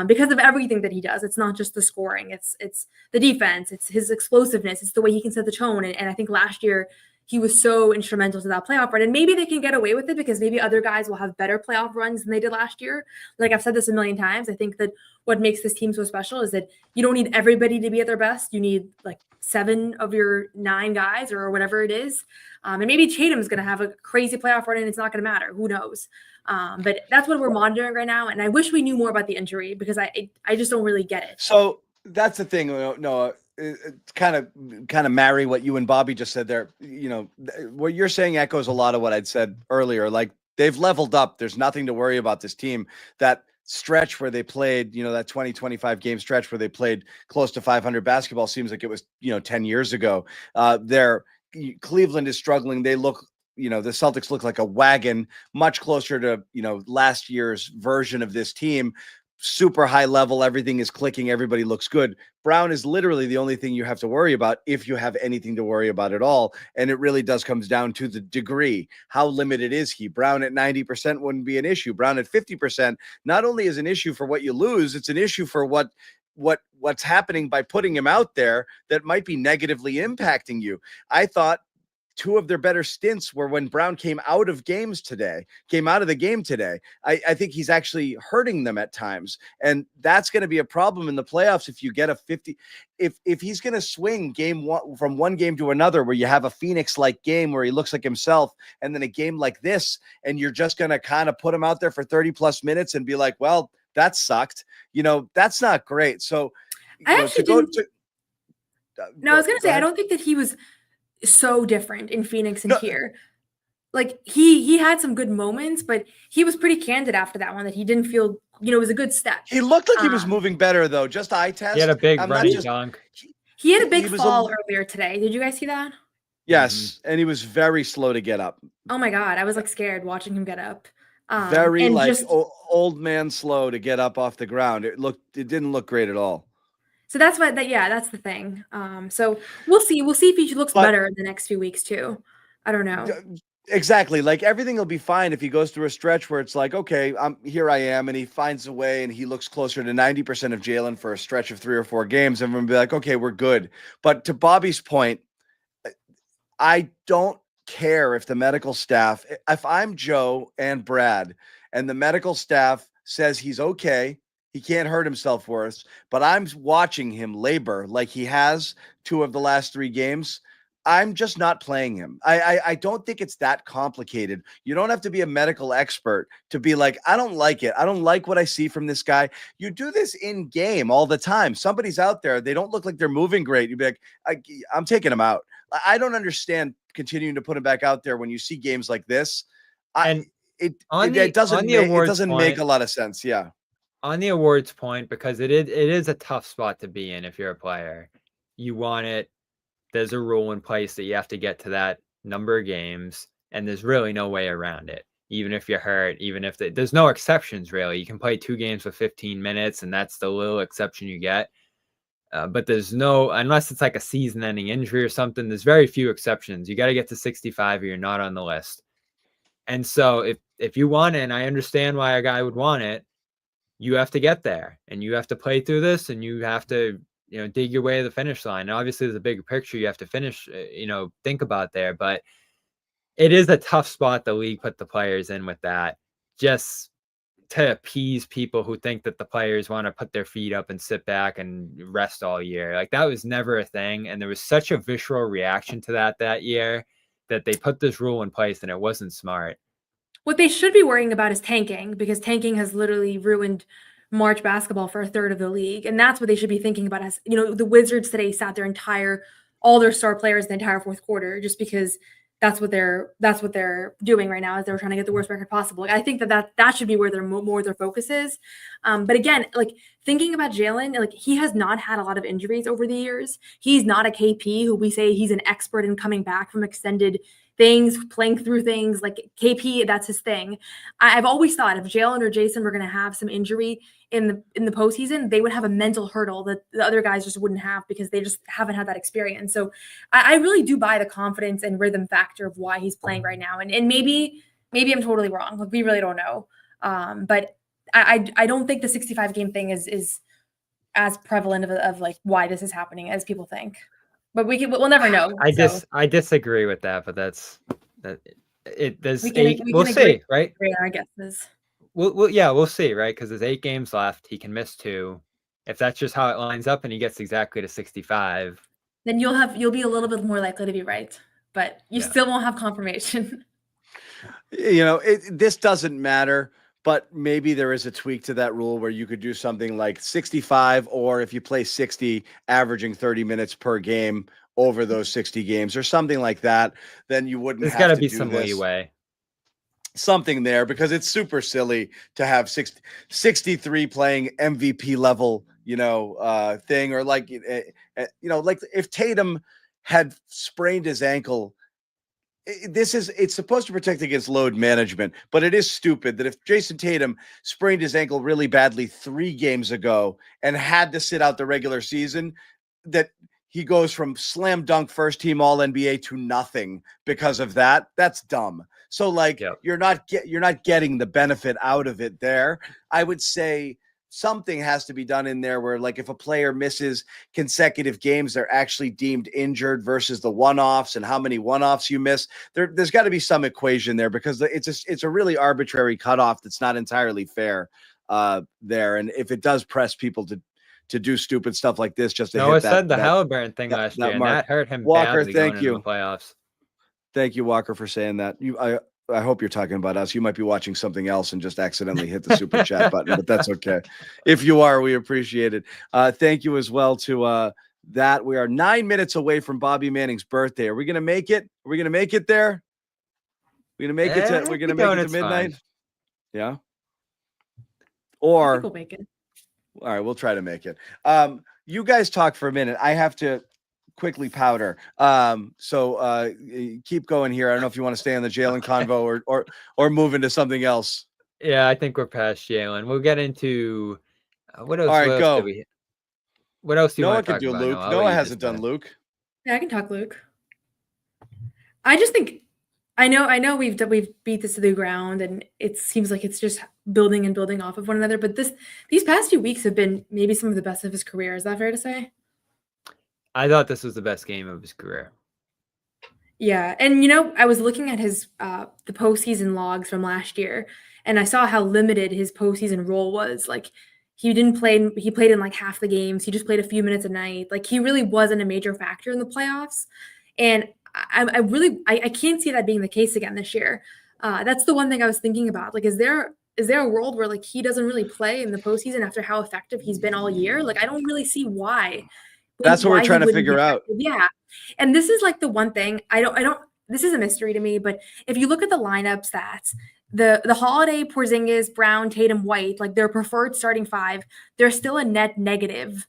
[SPEAKER 5] Because of everything that he does. It's not just the scoring, it's the defense, it's his explosiveness, it's the way he can set the tone. And I think last year he was so instrumental to that playoff run. And maybe they can get away with it because maybe other guys will have better playoff runs than they did last year. Like I've said this a million times, I think that what makes this team so special is that you don't need everybody to be at their best. You need like 7 of your 9 guys or whatever it is. And maybe Tatum's going to have a crazy playoff run and it's not going to matter. Who knows? But that's what we're monitoring right now. And I wish we knew more about the injury because I just don't really get it.
[SPEAKER 2] So that's the thing, Noah. Kind of marry what you and Bobby just said there. What you're saying echoes a lot of what I'd said earlier. Like they've leveled up. There's nothing to worry about this team. That stretch where they played, that 20-25 game stretch where they played close to 500 basketball seems like it was, 10 years ago. Cleveland is struggling. They look, the Celtics look like a wagon, much closer to, last year's version of this team. Super high level. Everything is clicking. Everybody looks good. Brown is literally the only thing you have to worry about if you have anything to worry about at all. And it really does comes down to the degree. How limited is he? Brown at 90% wouldn't be an issue. Brown at 50% not only is an issue for what you lose, it's an issue for what's happening by putting him out there that might be negatively impacting you. I thought 2 of their better stints were when Brown came out of the game today. I think he's actually hurting them at times. And that's going to be a problem in the playoffs. If you get a 50, if he's going to swing from one game to another, where you have a Phoenix-like game where he looks like himself, and then a game like this, and you're just going to kind of put him out there for 30 plus minutes and be like, well, that sucked. That's not great. So
[SPEAKER 5] I was going to say, I don't think that he was so different in Phoenix and here. Like he had some good moments, but he was pretty candid after that one that he didn't feel, it was a good step.
[SPEAKER 2] He looked like he was moving better though. Just eye test.
[SPEAKER 3] He had a big running dunk.
[SPEAKER 5] He had a big fall earlier today. Did you guys see that?
[SPEAKER 2] Yes. And he was very slow to get up.
[SPEAKER 5] Oh my God. I was like scared watching him get up.
[SPEAKER 2] Very like old man slow to get up off the ground. It didn't look great at all.
[SPEAKER 5] So that's that's the thing. So we'll see. We'll see if he looks better in the next few weeks too. I don't know.
[SPEAKER 2] Exactly. Like everything will be fine if he goes through a stretch where it's like, okay, here I am, and he finds a way and he looks closer to 90% of Jaylen for a stretch of 3 or 4 games. Everyone will be like, okay, we're good. But to Bobby's point, I don't care if the medical staff, if I'm Joe and Brad and the medical staff says he's okay, he can't hurt himself worse, but I'm watching him labor like he has 2 of the last 3 games. I'm just not playing him. I don't think it's that complicated. You don't have to be a medical expert to be like, I don't like it. I don't like what I see from this guy. You do this in game all the time. Somebody's out there. They don't look like they're moving great. You'd be like, I'm taking him out. I don't understand continuing to put him back out there when you see games like this. It doesn't make a lot of sense. Yeah.
[SPEAKER 3] On the awards point, because it is a tough spot to be in if you're a player. You want it. There's a rule in place that you have to get to that number of games, and there's really no way around it. Even if you're hurt, even if there's no exceptions, really. You can play 2 games for 15 minutes, and that's the little exception you get. But there's no, unless it's like a season-ending injury or something, there's very few exceptions. You got to get to 65 or you're not on the list. And so if you want it, and I understand why a guy would want it, you have to get there, and you have to play through this, and you have to, dig your way to the finish line. And obviously, there's a bigger picture you have to finish, think about there. But it is a tough spot the league put the players in with that, just to appease people who think that the players want to put their feet up and sit back and rest all year. Like, that was never a thing. And there was such a visceral reaction to that year that they put this rule in place, and it wasn't smart.
[SPEAKER 5] What they should be worrying about is tanking, because tanking has literally ruined March basketball for a third of the league. And that's what they should be thinking about. As the Wizards today sat all their star players the entire fourth quarter, just because that's what they're doing right now, is they're trying to get the worst record possible. I think that should be where their focus is. But again, like, thinking about Jaylen, like, he has not had a lot of injuries over the years. He's not a KP who we say he's an expert in coming back from extended things, playing through things. Like KP, that's his thing. I've always thought if Jaylen or Jayson were going to have some injury in the postseason, they would have a mental hurdle that the other guys just wouldn't have because they just haven't had that experience. So I really do buy the confidence and rhythm factor of why he's playing right now. And maybe I'm totally wrong. Like, we really don't know. But I don't think the 65 game thing is as prevalent of like why this is happening as people think. But we'll never know.
[SPEAKER 3] I disagree with that, but there's we'll see,
[SPEAKER 5] agree,
[SPEAKER 3] right?
[SPEAKER 5] I guess is.
[SPEAKER 3] We'll see, right? Because there's 8 games left. He can miss 2. If that's just how it lines up and he gets exactly to 65,
[SPEAKER 5] then you'll be a little bit more likely to be right, but you still won't have confirmation.
[SPEAKER 2] This doesn't matter, but maybe there is a tweak to that rule where you could do something like 65, or if you play 60, averaging 30 minutes per game over those 60 games or something like that, then you wouldn't
[SPEAKER 3] there's
[SPEAKER 2] have
[SPEAKER 3] got
[SPEAKER 2] to
[SPEAKER 3] be
[SPEAKER 2] do
[SPEAKER 3] some
[SPEAKER 2] this.
[SPEAKER 3] leeway.
[SPEAKER 2] Something there, because it's super silly to have 63 playing MVP level, thing, or like, like if Tatum had sprained his ankle, it's supposed to protect against load management, but it is stupid that if Jayson Tatum sprained his ankle really badly 3 games ago and had to sit out the regular season, that he goes from slam dunk first team all NBA to nothing because of that. That's dumb. So you're not getting the benefit out of it there. I would say something has to be done in there where, like, if a player misses consecutive games, they're actually deemed injured versus the one-offs and how many one-offs you miss. There's got to be some equation there, because it's a really arbitrary cutoff that's not entirely fair there. And if it does press people to do stupid stuff like this, just to
[SPEAKER 3] Noah
[SPEAKER 2] hit that,
[SPEAKER 3] said the Halliburton thing last year, and that hurt him
[SPEAKER 2] Walker,
[SPEAKER 3] badly
[SPEAKER 2] thank
[SPEAKER 3] going
[SPEAKER 2] you.
[SPEAKER 3] into the playoffs.
[SPEAKER 2] Thank you, Walker, for saying that. I hope you're talking about us. You might be watching something else and just accidentally hit the super chat button, but that's okay. If you are, we appreciate it. Thank you as well to that. We are 9 minutes away from Bobby Manning's birthday. Are we going to make it? Are we going to make it there? We're going to make it to, we're going to make it to midnight.
[SPEAKER 3] Fine.
[SPEAKER 2] Yeah. Or
[SPEAKER 5] We'll make it.
[SPEAKER 2] All right, we'll try to make it. You guys talk for a minute. I have to quickly powder. So keep going here. I don't know if you want to stay on the Jaylen convo or move into something else.
[SPEAKER 3] Yeah, I think we're past Jaylen. We'll get into what else?
[SPEAKER 2] All right, go.
[SPEAKER 3] What else do you
[SPEAKER 2] Noah
[SPEAKER 3] want to
[SPEAKER 2] can
[SPEAKER 3] talk
[SPEAKER 2] do
[SPEAKER 3] about?
[SPEAKER 2] Luke.
[SPEAKER 3] Noah
[SPEAKER 2] hasn't done Luke.
[SPEAKER 5] Yeah, I can talk Luke. I just think I know we've beat this to the ground, and it seems like it's just building and building off of one another. But these past few weeks have been maybe some of the best of his career. Is that fair to say?
[SPEAKER 3] I thought this was the best game of his career.
[SPEAKER 5] Yeah, and I was looking at his the postseason logs from last year, and I saw how limited his postseason role was. Like, he didn't play. He played in like half the games. He just played a few minutes a night. Like, he really wasn't a major factor in the playoffs, and I can't see that being the case again this year. That's the one thing I was thinking about. Like, is there a world where, like, he doesn't really play in the postseason after how effective he's been all year? Like, I don't really see why.
[SPEAKER 2] That's what we're trying to figure out.
[SPEAKER 5] Yeah. And this is like the one thing I don't, this is a mystery to me, but if you look at the lineup stats, the Holiday, Porzingis, Brown, Tatum, White, like their preferred starting 5, they're still a net negative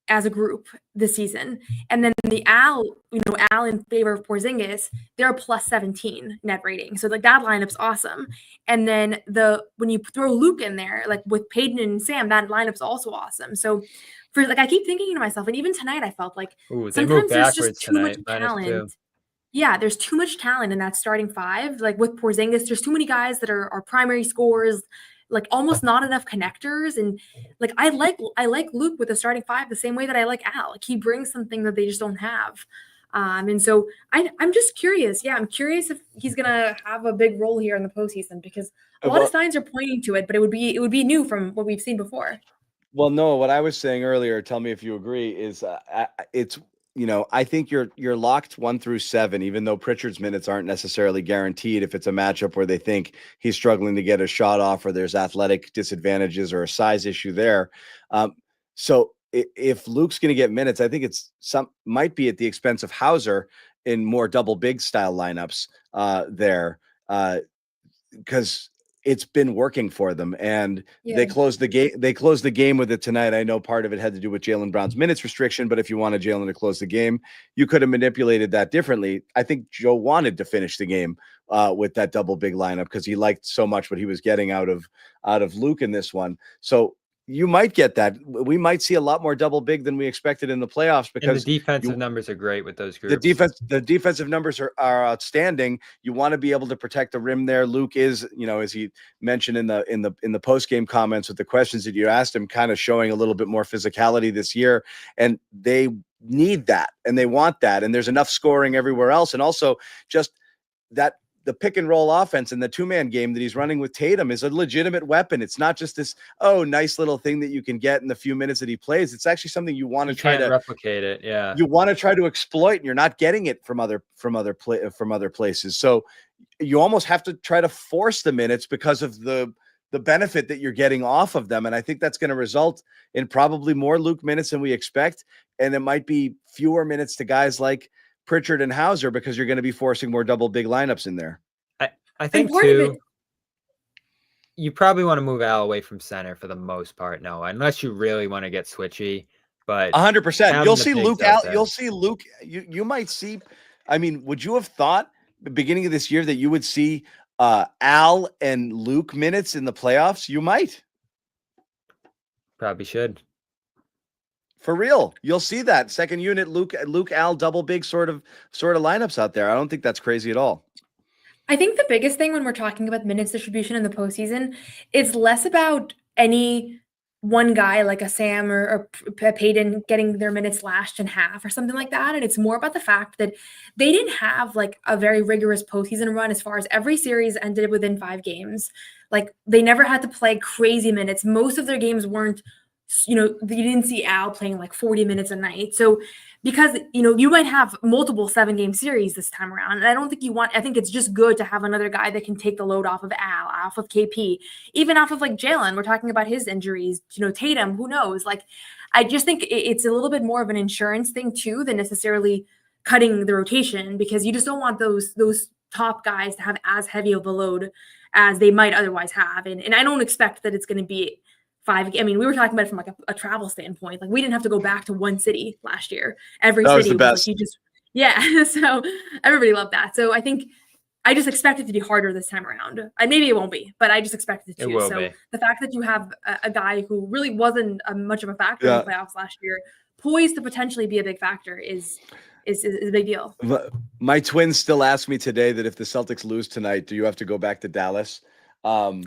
[SPEAKER 5] as a group this season. And then the Al in favor of Porzingis, they're a plus 17 net rating. So like that lineup's awesome. And then when you throw Luke in there, like with Peyton and Sam, that lineup's also awesome. So I keep thinking to myself, and even tonight I felt like sometimes there's just too much talent. Yeah, there's too much talent in that starting 5. Like with Porzingis, there's too many guys that are primary scorers, like almost not enough connectors. And like I like Luke with the starting 5 the same way that I like Al. Like, he brings something that they just don't have. And so I'm just curious. Yeah, I'm curious if he's gonna have a big role here in the postseason, because a lot of signs are pointing to it, but it would be new from what we've seen before.
[SPEAKER 2] Well, no, what I was saying earlier, tell me if you agree, is it's, I think you're locked 1 through 7, even though Pritchard's minutes aren't necessarily guaranteed if it's a matchup where they think he's struggling to get a shot off, or there's athletic disadvantages or a size issue there. So if Luke's going to get minutes, I think might be at the expense of Hauser in more double big style lineups there, because it's been working for them, and
[SPEAKER 5] Yeah.
[SPEAKER 2] they closed the game. They closed the game with it tonight. I know part of it had to do with Jaylen Brown's minutes restriction, but if you wanted Jaylen to close the game, you could have manipulated that differently. I think Joe wanted to finish the game with that double big lineup because he liked so much what he was getting out of Luke in this one. So you might get that. We might see a lot more double big than we expected in the playoffs because
[SPEAKER 3] and the defensive numbers are great with those groups.
[SPEAKER 2] The defensive numbers are outstanding. You want to be able to protect the rim there. Luke is, as he mentioned in the post-game comments with the questions that you asked him, kind of showing a little bit more physicality this year, and they need that and they want that. And there's enough scoring everywhere else, and also just that. The pick and roll offense and the 2-man game that he's running with Tatum is a legitimate weapon. It's not just this, nice little thing that you can get in the few minutes that he plays. It's actually something you want to try to
[SPEAKER 3] replicate it. Yeah.
[SPEAKER 2] You want to try to exploit, and you're not getting it from other places. So you almost have to try to force the minutes because of the benefit that you're getting off of them. And I think that's going to result in probably more Luke minutes than we expect. And it might be fewer minutes to guys like Pritchard and Hauser because you're going to be forcing more double big lineups in there.
[SPEAKER 3] I think too, you probably want to move Al away from center for the most part. No, unless you really want to get switchy, but
[SPEAKER 2] 100%. You'll see Luke out. You'll see Luke. You might see, I mean, would you have thought the beginning of this year that you would see Al and Luke minutes in the playoffs? You might.
[SPEAKER 3] Probably should.
[SPEAKER 2] For real, you'll see that second unit Luke Al double big sort of lineups out there. I don't think that's crazy at all.
[SPEAKER 5] I think the biggest thing when we're talking about minutes distribution in the postseason is less about any one guy like a Sam or Peyton getting their minutes slashed in half or something like that. And it's more about the fact that they didn't have like a very rigorous postseason run as far as every series ended within 5 games. Like they never had to play crazy minutes. Most of their games weren't, you didn't see Al playing like 40 minutes a night. So because, you might have multiple 7-game series this time around. And I think it's just good to have another guy that can take the load off of Al, off of KP, even off of like Jaylen. We're talking about his injuries, Tatum, who knows? Like, I just think it's a little bit more of an insurance thing too than necessarily cutting the rotation, because you just don't want those top guys to have as heavy of a load as they might otherwise have. And I don't expect that it's going to be 5. I mean, we were talking about it from like a travel standpoint. Like we didn't have to go back to one city last year. Every
[SPEAKER 2] that
[SPEAKER 5] city
[SPEAKER 2] was the best.
[SPEAKER 5] Yeah. So everybody loved that. So I just expect it to be harder this time around. And maybe it won't be, but I just expect it to. So the fact that you have a guy who really wasn't much of a factor in the playoffs last year, poised to potentially be a big factor is a big deal.
[SPEAKER 2] My twins still ask me today that if the Celtics lose tonight, do you have to go back to Dallas? They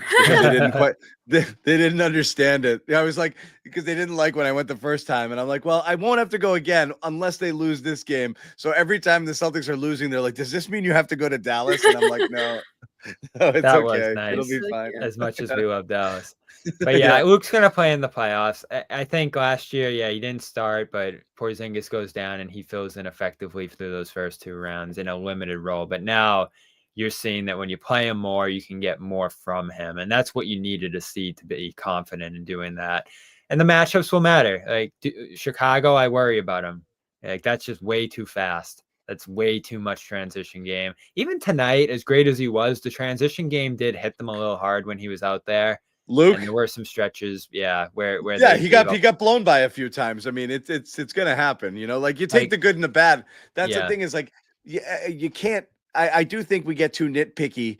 [SPEAKER 2] didn't understand it. I was like, because they didn't like when I went the first time, and I'm like, well, I won't have to go again unless they lose this game. So every time the Celtics are losing, they're like, does this mean you have to go to Dallas? And I'm like, no, it's
[SPEAKER 3] that
[SPEAKER 2] okay.
[SPEAKER 3] Was nice.
[SPEAKER 2] It'll be fine.
[SPEAKER 3] As much as we love Dallas. But yeah, Luke's gonna play in the playoffs. I think last year, he didn't start, but Porzingis goes down and he fills in effectively through those first 2 rounds in a limited role. But now you're seeing that when you play him more, you can get more from him. And that's what you needed to see to be confident in doing that. And the matchups will matter. Like Chicago, I worry about him. Like that's just way too fast. That's way too much transition game. Even tonight, as great as he was, the transition game did hit them a little hard when he was out there.
[SPEAKER 2] Luke,
[SPEAKER 3] and there were some stretches, where
[SPEAKER 2] he got blown by a few times. I mean, it's gonna happen. Like you take the good and the bad. That's the thing is like, you can't. I do think we get too nitpicky,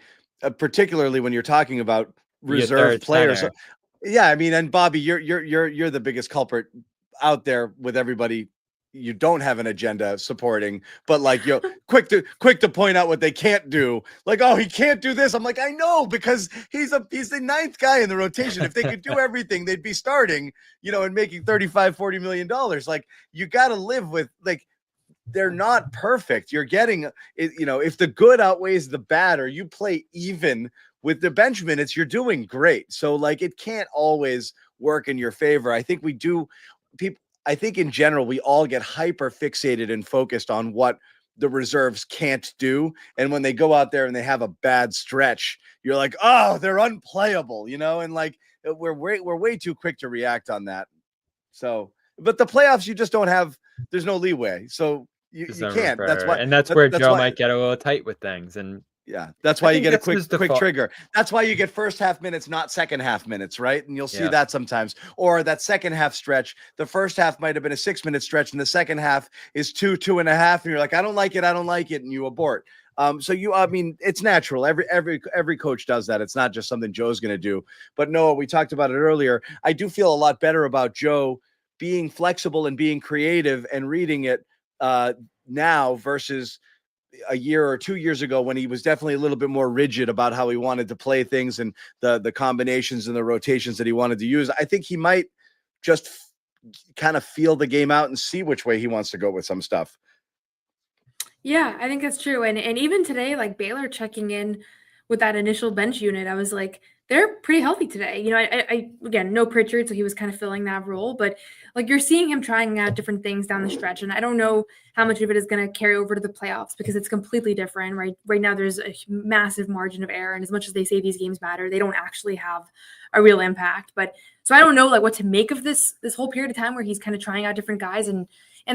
[SPEAKER 2] particularly when you're talking about reserve players.
[SPEAKER 3] Center.
[SPEAKER 2] Yeah, I mean, and Bobby, you're the biggest culprit out there with everybody. You don't have an agenda supporting, but like quick to point out what they can't do. Like, oh, he can't do this. I'm like, I know, because he's the 9th guy in the rotation. If they could do everything, they'd be starting, and making $35-40 million. Like, you got to live with like. They're not perfect. You're getting, if the good outweighs the bad, or you play even with the bench minutes, you're doing great. So like, it can't always work in your favor. I think I think in general, we all get hyper fixated and focused on what the reserves can't do. And when they go out there and they have a bad stretch, you're like, oh, they're unplayable, and like, we're way too quick to react on that. So, but the playoffs, you just don't have, there's no leeway. So, you can't. That's why,
[SPEAKER 3] and that's where Joe might get a little tight with things. And
[SPEAKER 2] Yeah, that's why you get a quick
[SPEAKER 3] default.
[SPEAKER 2] trigger. That's why you get first half minutes, not second half minutes, right? And you'll see
[SPEAKER 3] Yeah.
[SPEAKER 2] that sometimes. Or that second half stretch, the first half might have been a 6-minute stretch, and the second half is 2.5, and you're like, I don't like it, and you abort. So I mean, it's natural. Every coach does that. It's not just something Joe's going to do. But Noah, we talked about it earlier. I do feel a lot better about Joe being flexible and being creative and reading it now versus a year or 2 years ago when he was definitely a little bit more rigid about how he wanted to play things and the combinations and the rotations that he wanted to use. I think he might just kind of feel the game out and see which way he wants to go with some stuff.
[SPEAKER 5] Yeah, I think that's true. And even today, like Baylor checking in with that initial bench unit, I was like, they're pretty healthy today. You know, I again, no Pritchard, so he was kind of filling that role, but like you're seeing him trying out different things down the stretch. And I don't know how much of it is going to carry over to the playoffs because it's completely different, right? Right now, there's a massive margin of error. And as much as they say these games matter, they don't actually have a real impact. But so I don't know like what to make of this whole period of time where he's kind of trying out different guys and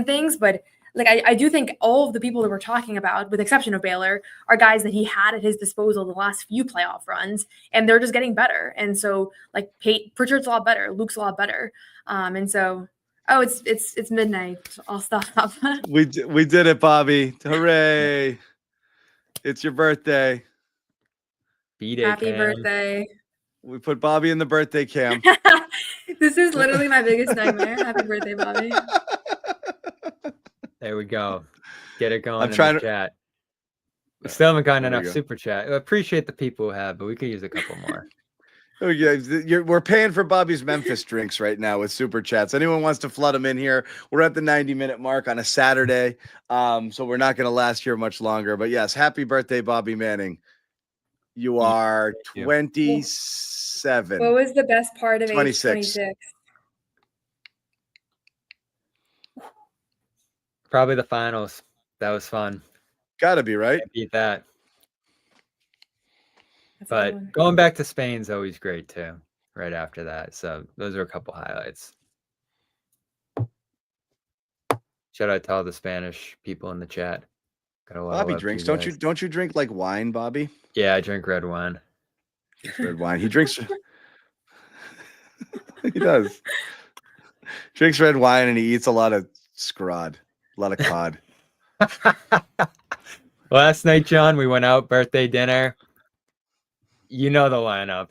[SPEAKER 5] things. But like I do think all of the people that we're talking about, with the exception of Baylor, are guys that he had at his disposal the last few playoff runs, and they're just getting better. And so like Pritchard's a lot better, Luke's a lot better, and so it's midnight. I'll stop.
[SPEAKER 2] We did it, Bobby! Hooray! It's your birthday.
[SPEAKER 5] Happy birthday!
[SPEAKER 2] We put Bobby in the birthday cam.
[SPEAKER 5] This is literally my biggest nightmare. Happy birthday, Bobby!
[SPEAKER 3] There we go. Get it going.
[SPEAKER 2] I'm trying to
[SPEAKER 3] chat. We still haven't gotten
[SPEAKER 2] There we
[SPEAKER 3] enough
[SPEAKER 2] go.
[SPEAKER 3] super chat. I appreciate the people who have, but we could use a couple more.
[SPEAKER 2] Oh, yeah, we're paying for Bobby's Memphis drinks right now with super chats. Anyone wants to flood them in here? We're at the 90-minute mark on a Saturday, so we're not going to last here much longer. But yes, happy birthday, Bobby Manning. You are 27.
[SPEAKER 5] What was the best part of
[SPEAKER 2] 26.
[SPEAKER 5] age 26?
[SPEAKER 3] Probably the finals. That was fun.
[SPEAKER 2] Gotta be, right?
[SPEAKER 3] Can't beat that.
[SPEAKER 5] That's a good
[SPEAKER 3] But
[SPEAKER 5] one.
[SPEAKER 3] going back to Spain's always great too. Right after that, so those are a couple highlights. Shout out to all the Spanish people in the chat. Got a lot of
[SPEAKER 2] Bobby
[SPEAKER 3] love for
[SPEAKER 2] drinks.
[SPEAKER 3] you
[SPEAKER 2] Don't you
[SPEAKER 3] guys.
[SPEAKER 2] drink like wine, Bobby?
[SPEAKER 3] Yeah, I drink red wine.
[SPEAKER 2] Red wine. He drinks. He does. Drinks red wine and he eats a lot of scrod, a lot of cod.
[SPEAKER 3] Last night, John, we went out birthday dinner. You know the lineup: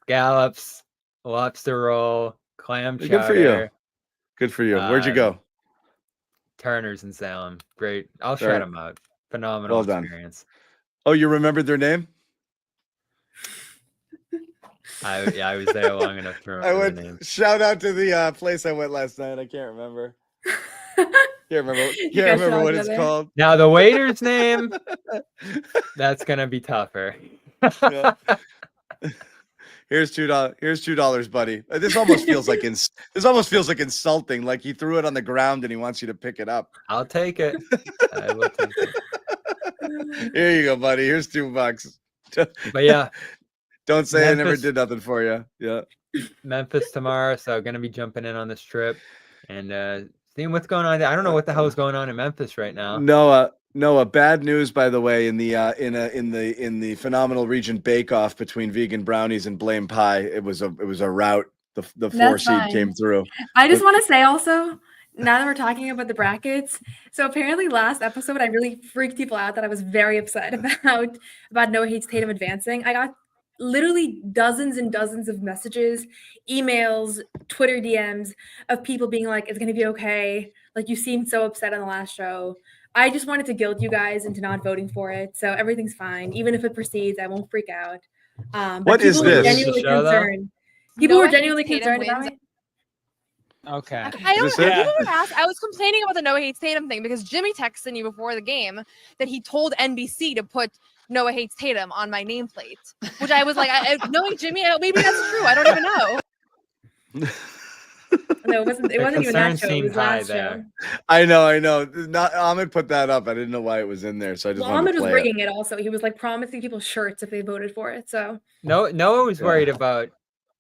[SPEAKER 3] scallops, lobster roll, clam chowder.
[SPEAKER 2] Good for you. Good for you. Where'd you go?
[SPEAKER 3] Turner's in Salem. Great. I'll
[SPEAKER 2] All
[SPEAKER 3] shout
[SPEAKER 2] right.
[SPEAKER 3] them out. Phenomenal
[SPEAKER 2] Well done.
[SPEAKER 3] experience.
[SPEAKER 2] Oh, you remembered their name?
[SPEAKER 3] I was there long enough to remember
[SPEAKER 2] I
[SPEAKER 3] the
[SPEAKER 2] went.
[SPEAKER 3] name.
[SPEAKER 2] Shout out to the place I went last night. I can't remember. Can't remember.
[SPEAKER 5] You
[SPEAKER 2] Can't
[SPEAKER 5] guys
[SPEAKER 2] remember
[SPEAKER 5] should
[SPEAKER 2] what
[SPEAKER 5] all
[SPEAKER 2] it's
[SPEAKER 5] go there.
[SPEAKER 2] called.
[SPEAKER 3] Now the waiter's name. That's gonna be tougher.
[SPEAKER 2] Yeah. Here's $2. Here's $2, buddy. This almost feels like insulting. Like he threw it on the ground and he wants you to pick it up.
[SPEAKER 3] I'll take it. I will take it.
[SPEAKER 2] Here you go, buddy. Here's $2.
[SPEAKER 3] But yeah,
[SPEAKER 2] Don't say I never
[SPEAKER 3] Memphis-
[SPEAKER 2] did nothing for you. Yeah.
[SPEAKER 3] Memphis tomorrow, so gonna be jumping in on this trip and seeing what's going on there. I don't know what the hell is going on in Memphis right now.
[SPEAKER 2] Noah, bad news, by the way, in the phenomenal region bake-off between vegan brownies and blame pie. It was a rout. The 4
[SPEAKER 5] That's
[SPEAKER 2] seed
[SPEAKER 5] fine.
[SPEAKER 2] came through.
[SPEAKER 5] I just want to say also, now that we're talking about the brackets, so apparently last episode I really freaked people out that I was very upset about Noah Hates Tatum advancing. I got literally dozens and dozens of messages, emails, Twitter DMs of people being like, "It's gonna be okay. Like you seemed so upset on the last show." I just wanted to guilt you guys into not voting for it, so everything's fine. Even if it proceeds, I won't freak out. But
[SPEAKER 2] What is
[SPEAKER 5] people were
[SPEAKER 2] this?
[SPEAKER 5] genuinely
[SPEAKER 3] The show, though?
[SPEAKER 5] concerned. People were
[SPEAKER 9] Noah
[SPEAKER 5] genuinely
[SPEAKER 9] Hates Tatum
[SPEAKER 5] concerned about
[SPEAKER 9] wins.
[SPEAKER 5] it.
[SPEAKER 3] Okay.
[SPEAKER 9] I don't.
[SPEAKER 2] Is this it?
[SPEAKER 9] People were asked. I was complaining about the Noah Hates Tatum thing because Jimmy texted me before the game that he told NBC to put Noah Hates Tatum on my nameplate, which I was like, knowing Jimmy, maybe that's true. I don't even know.
[SPEAKER 5] No, it wasn't. It
[SPEAKER 3] The
[SPEAKER 5] wasn't even that
[SPEAKER 3] concern
[SPEAKER 5] show. It
[SPEAKER 3] seemed
[SPEAKER 5] was
[SPEAKER 3] high
[SPEAKER 5] last
[SPEAKER 3] there.
[SPEAKER 5] show.
[SPEAKER 2] I know. Not Ahmed put that up. I didn't know why it was in there, so I just
[SPEAKER 5] Well,
[SPEAKER 2] wanted
[SPEAKER 5] Ahmed
[SPEAKER 2] to
[SPEAKER 5] was
[SPEAKER 2] play it.
[SPEAKER 5] rigging it. Also, he was like promising people shirts if they voted for it. So
[SPEAKER 3] Noah was
[SPEAKER 2] Yeah.
[SPEAKER 3] worried about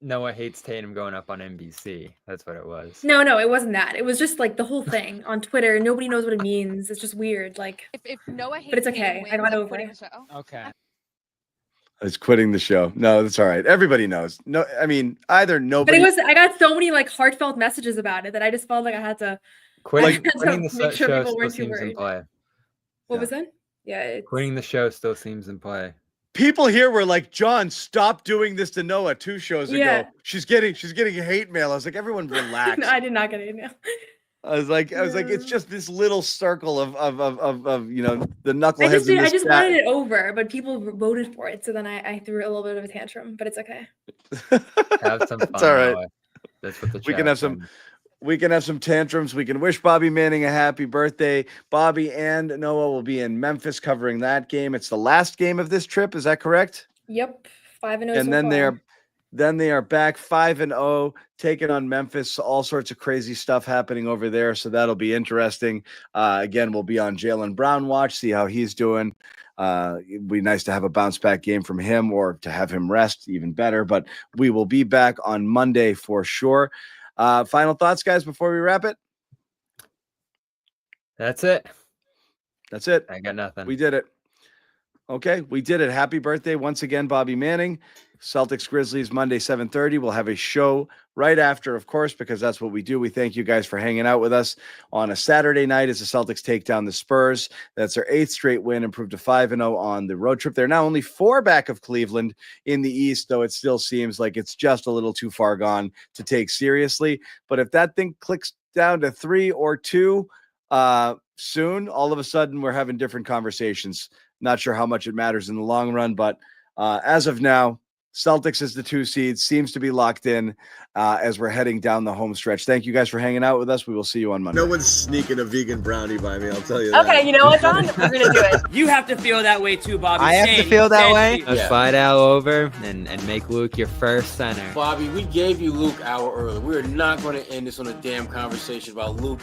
[SPEAKER 3] Noah hates Tatum going up on NBC. That's what it was.
[SPEAKER 5] No, it wasn't that. It was just like the whole thing on Twitter. Nobody knows what it means. It's just weird. Like,
[SPEAKER 9] If Noah hates
[SPEAKER 5] but it's okay.
[SPEAKER 9] Tatum wins,
[SPEAKER 5] I got
[SPEAKER 9] I'm
[SPEAKER 5] over
[SPEAKER 9] quitting
[SPEAKER 5] it.
[SPEAKER 9] the show.
[SPEAKER 3] Okay.
[SPEAKER 2] It's quitting the show. No, that's all right. Everybody knows. No, I mean, either
[SPEAKER 5] But
[SPEAKER 2] nobody.
[SPEAKER 5] it was. I got so many like heartfelt messages about it that I just felt like I had to.
[SPEAKER 3] Quitting
[SPEAKER 5] to
[SPEAKER 3] the
[SPEAKER 5] make
[SPEAKER 3] show
[SPEAKER 5] sure people
[SPEAKER 3] still
[SPEAKER 5] weren't too
[SPEAKER 3] seems in
[SPEAKER 5] worried.
[SPEAKER 3] play.
[SPEAKER 5] What
[SPEAKER 2] Yeah.
[SPEAKER 5] was that? Yeah. It's...
[SPEAKER 3] Quitting the show still seems in play.
[SPEAKER 2] People here were like, John, stop doing this to Noah 2 shows
[SPEAKER 5] Yeah.
[SPEAKER 2] ago. She's getting hate mail. I was like, everyone relax.
[SPEAKER 5] No, I did not get an email.
[SPEAKER 2] I was like, it's just this little circle of you know, the
[SPEAKER 5] I
[SPEAKER 2] knuckleheads.
[SPEAKER 5] just, I just wanted it over, but people voted for it, so then I threw a little bit of a tantrum. But it's okay.
[SPEAKER 3] Have some fun.
[SPEAKER 2] It's all right.
[SPEAKER 3] Noah. That's what the
[SPEAKER 2] We can
[SPEAKER 3] chat
[SPEAKER 2] have some.
[SPEAKER 3] said.
[SPEAKER 2] We can have some tantrums. We can wish Bobby Manning a happy birthday. Bobby and Noah will be in Memphis covering that game. It's the last game of this trip. Is that correct?
[SPEAKER 5] Yep, 5-0.
[SPEAKER 2] And
[SPEAKER 5] so
[SPEAKER 2] then
[SPEAKER 5] far.
[SPEAKER 2] they are back 5-0, taking on Memphis. All sorts of crazy stuff happening over there. So that'll be interesting. Again, we'll be on Jaylen Brown watch, see how he's doing. It'd be nice to have a bounce back game from him or to have him rest, even better. But we will be back on Monday for sure. Final thoughts, guys, before we wrap it?
[SPEAKER 3] That's it.
[SPEAKER 2] That's it.
[SPEAKER 3] I got nothing.
[SPEAKER 2] We did it. Okay, we did it. Happy birthday once again, Bobby Manning. Celtics Grizzlies Monday 7:30. We'll have a show right after, of course, because that's what we do. We thank you guys for hanging out with us on a Saturday night as the Celtics take down the Spurs. That's their 8th straight win, improved to 5-0 on the road trip. They're now only 4 back of Cleveland in the East, though it still seems like it's just a little too far gone to take seriously. But if that thing clicks down to 3 or 2 soon, all of a sudden we're having different conversations. Not sure how much it matters in the long run, but as of now, Celtics is the 2 seed, seems to be locked in as we're heading down the home stretch. Thank you guys for hanging out with us. We will see you on Monday.
[SPEAKER 10] No one's sneaking a vegan brownie by me, I'll tell you that.
[SPEAKER 9] Okay, you know what, John? We're gonna do it.
[SPEAKER 1] You have to feel that way too, Bobby.
[SPEAKER 11] I have to
[SPEAKER 1] Same.
[SPEAKER 11] feel that
[SPEAKER 1] Same.
[SPEAKER 11] way?
[SPEAKER 3] Let's fight out over and make Luke your first center.
[SPEAKER 12] Bobby, we gave you Luke an hour early. We're not going to end this on a damn conversation about Luke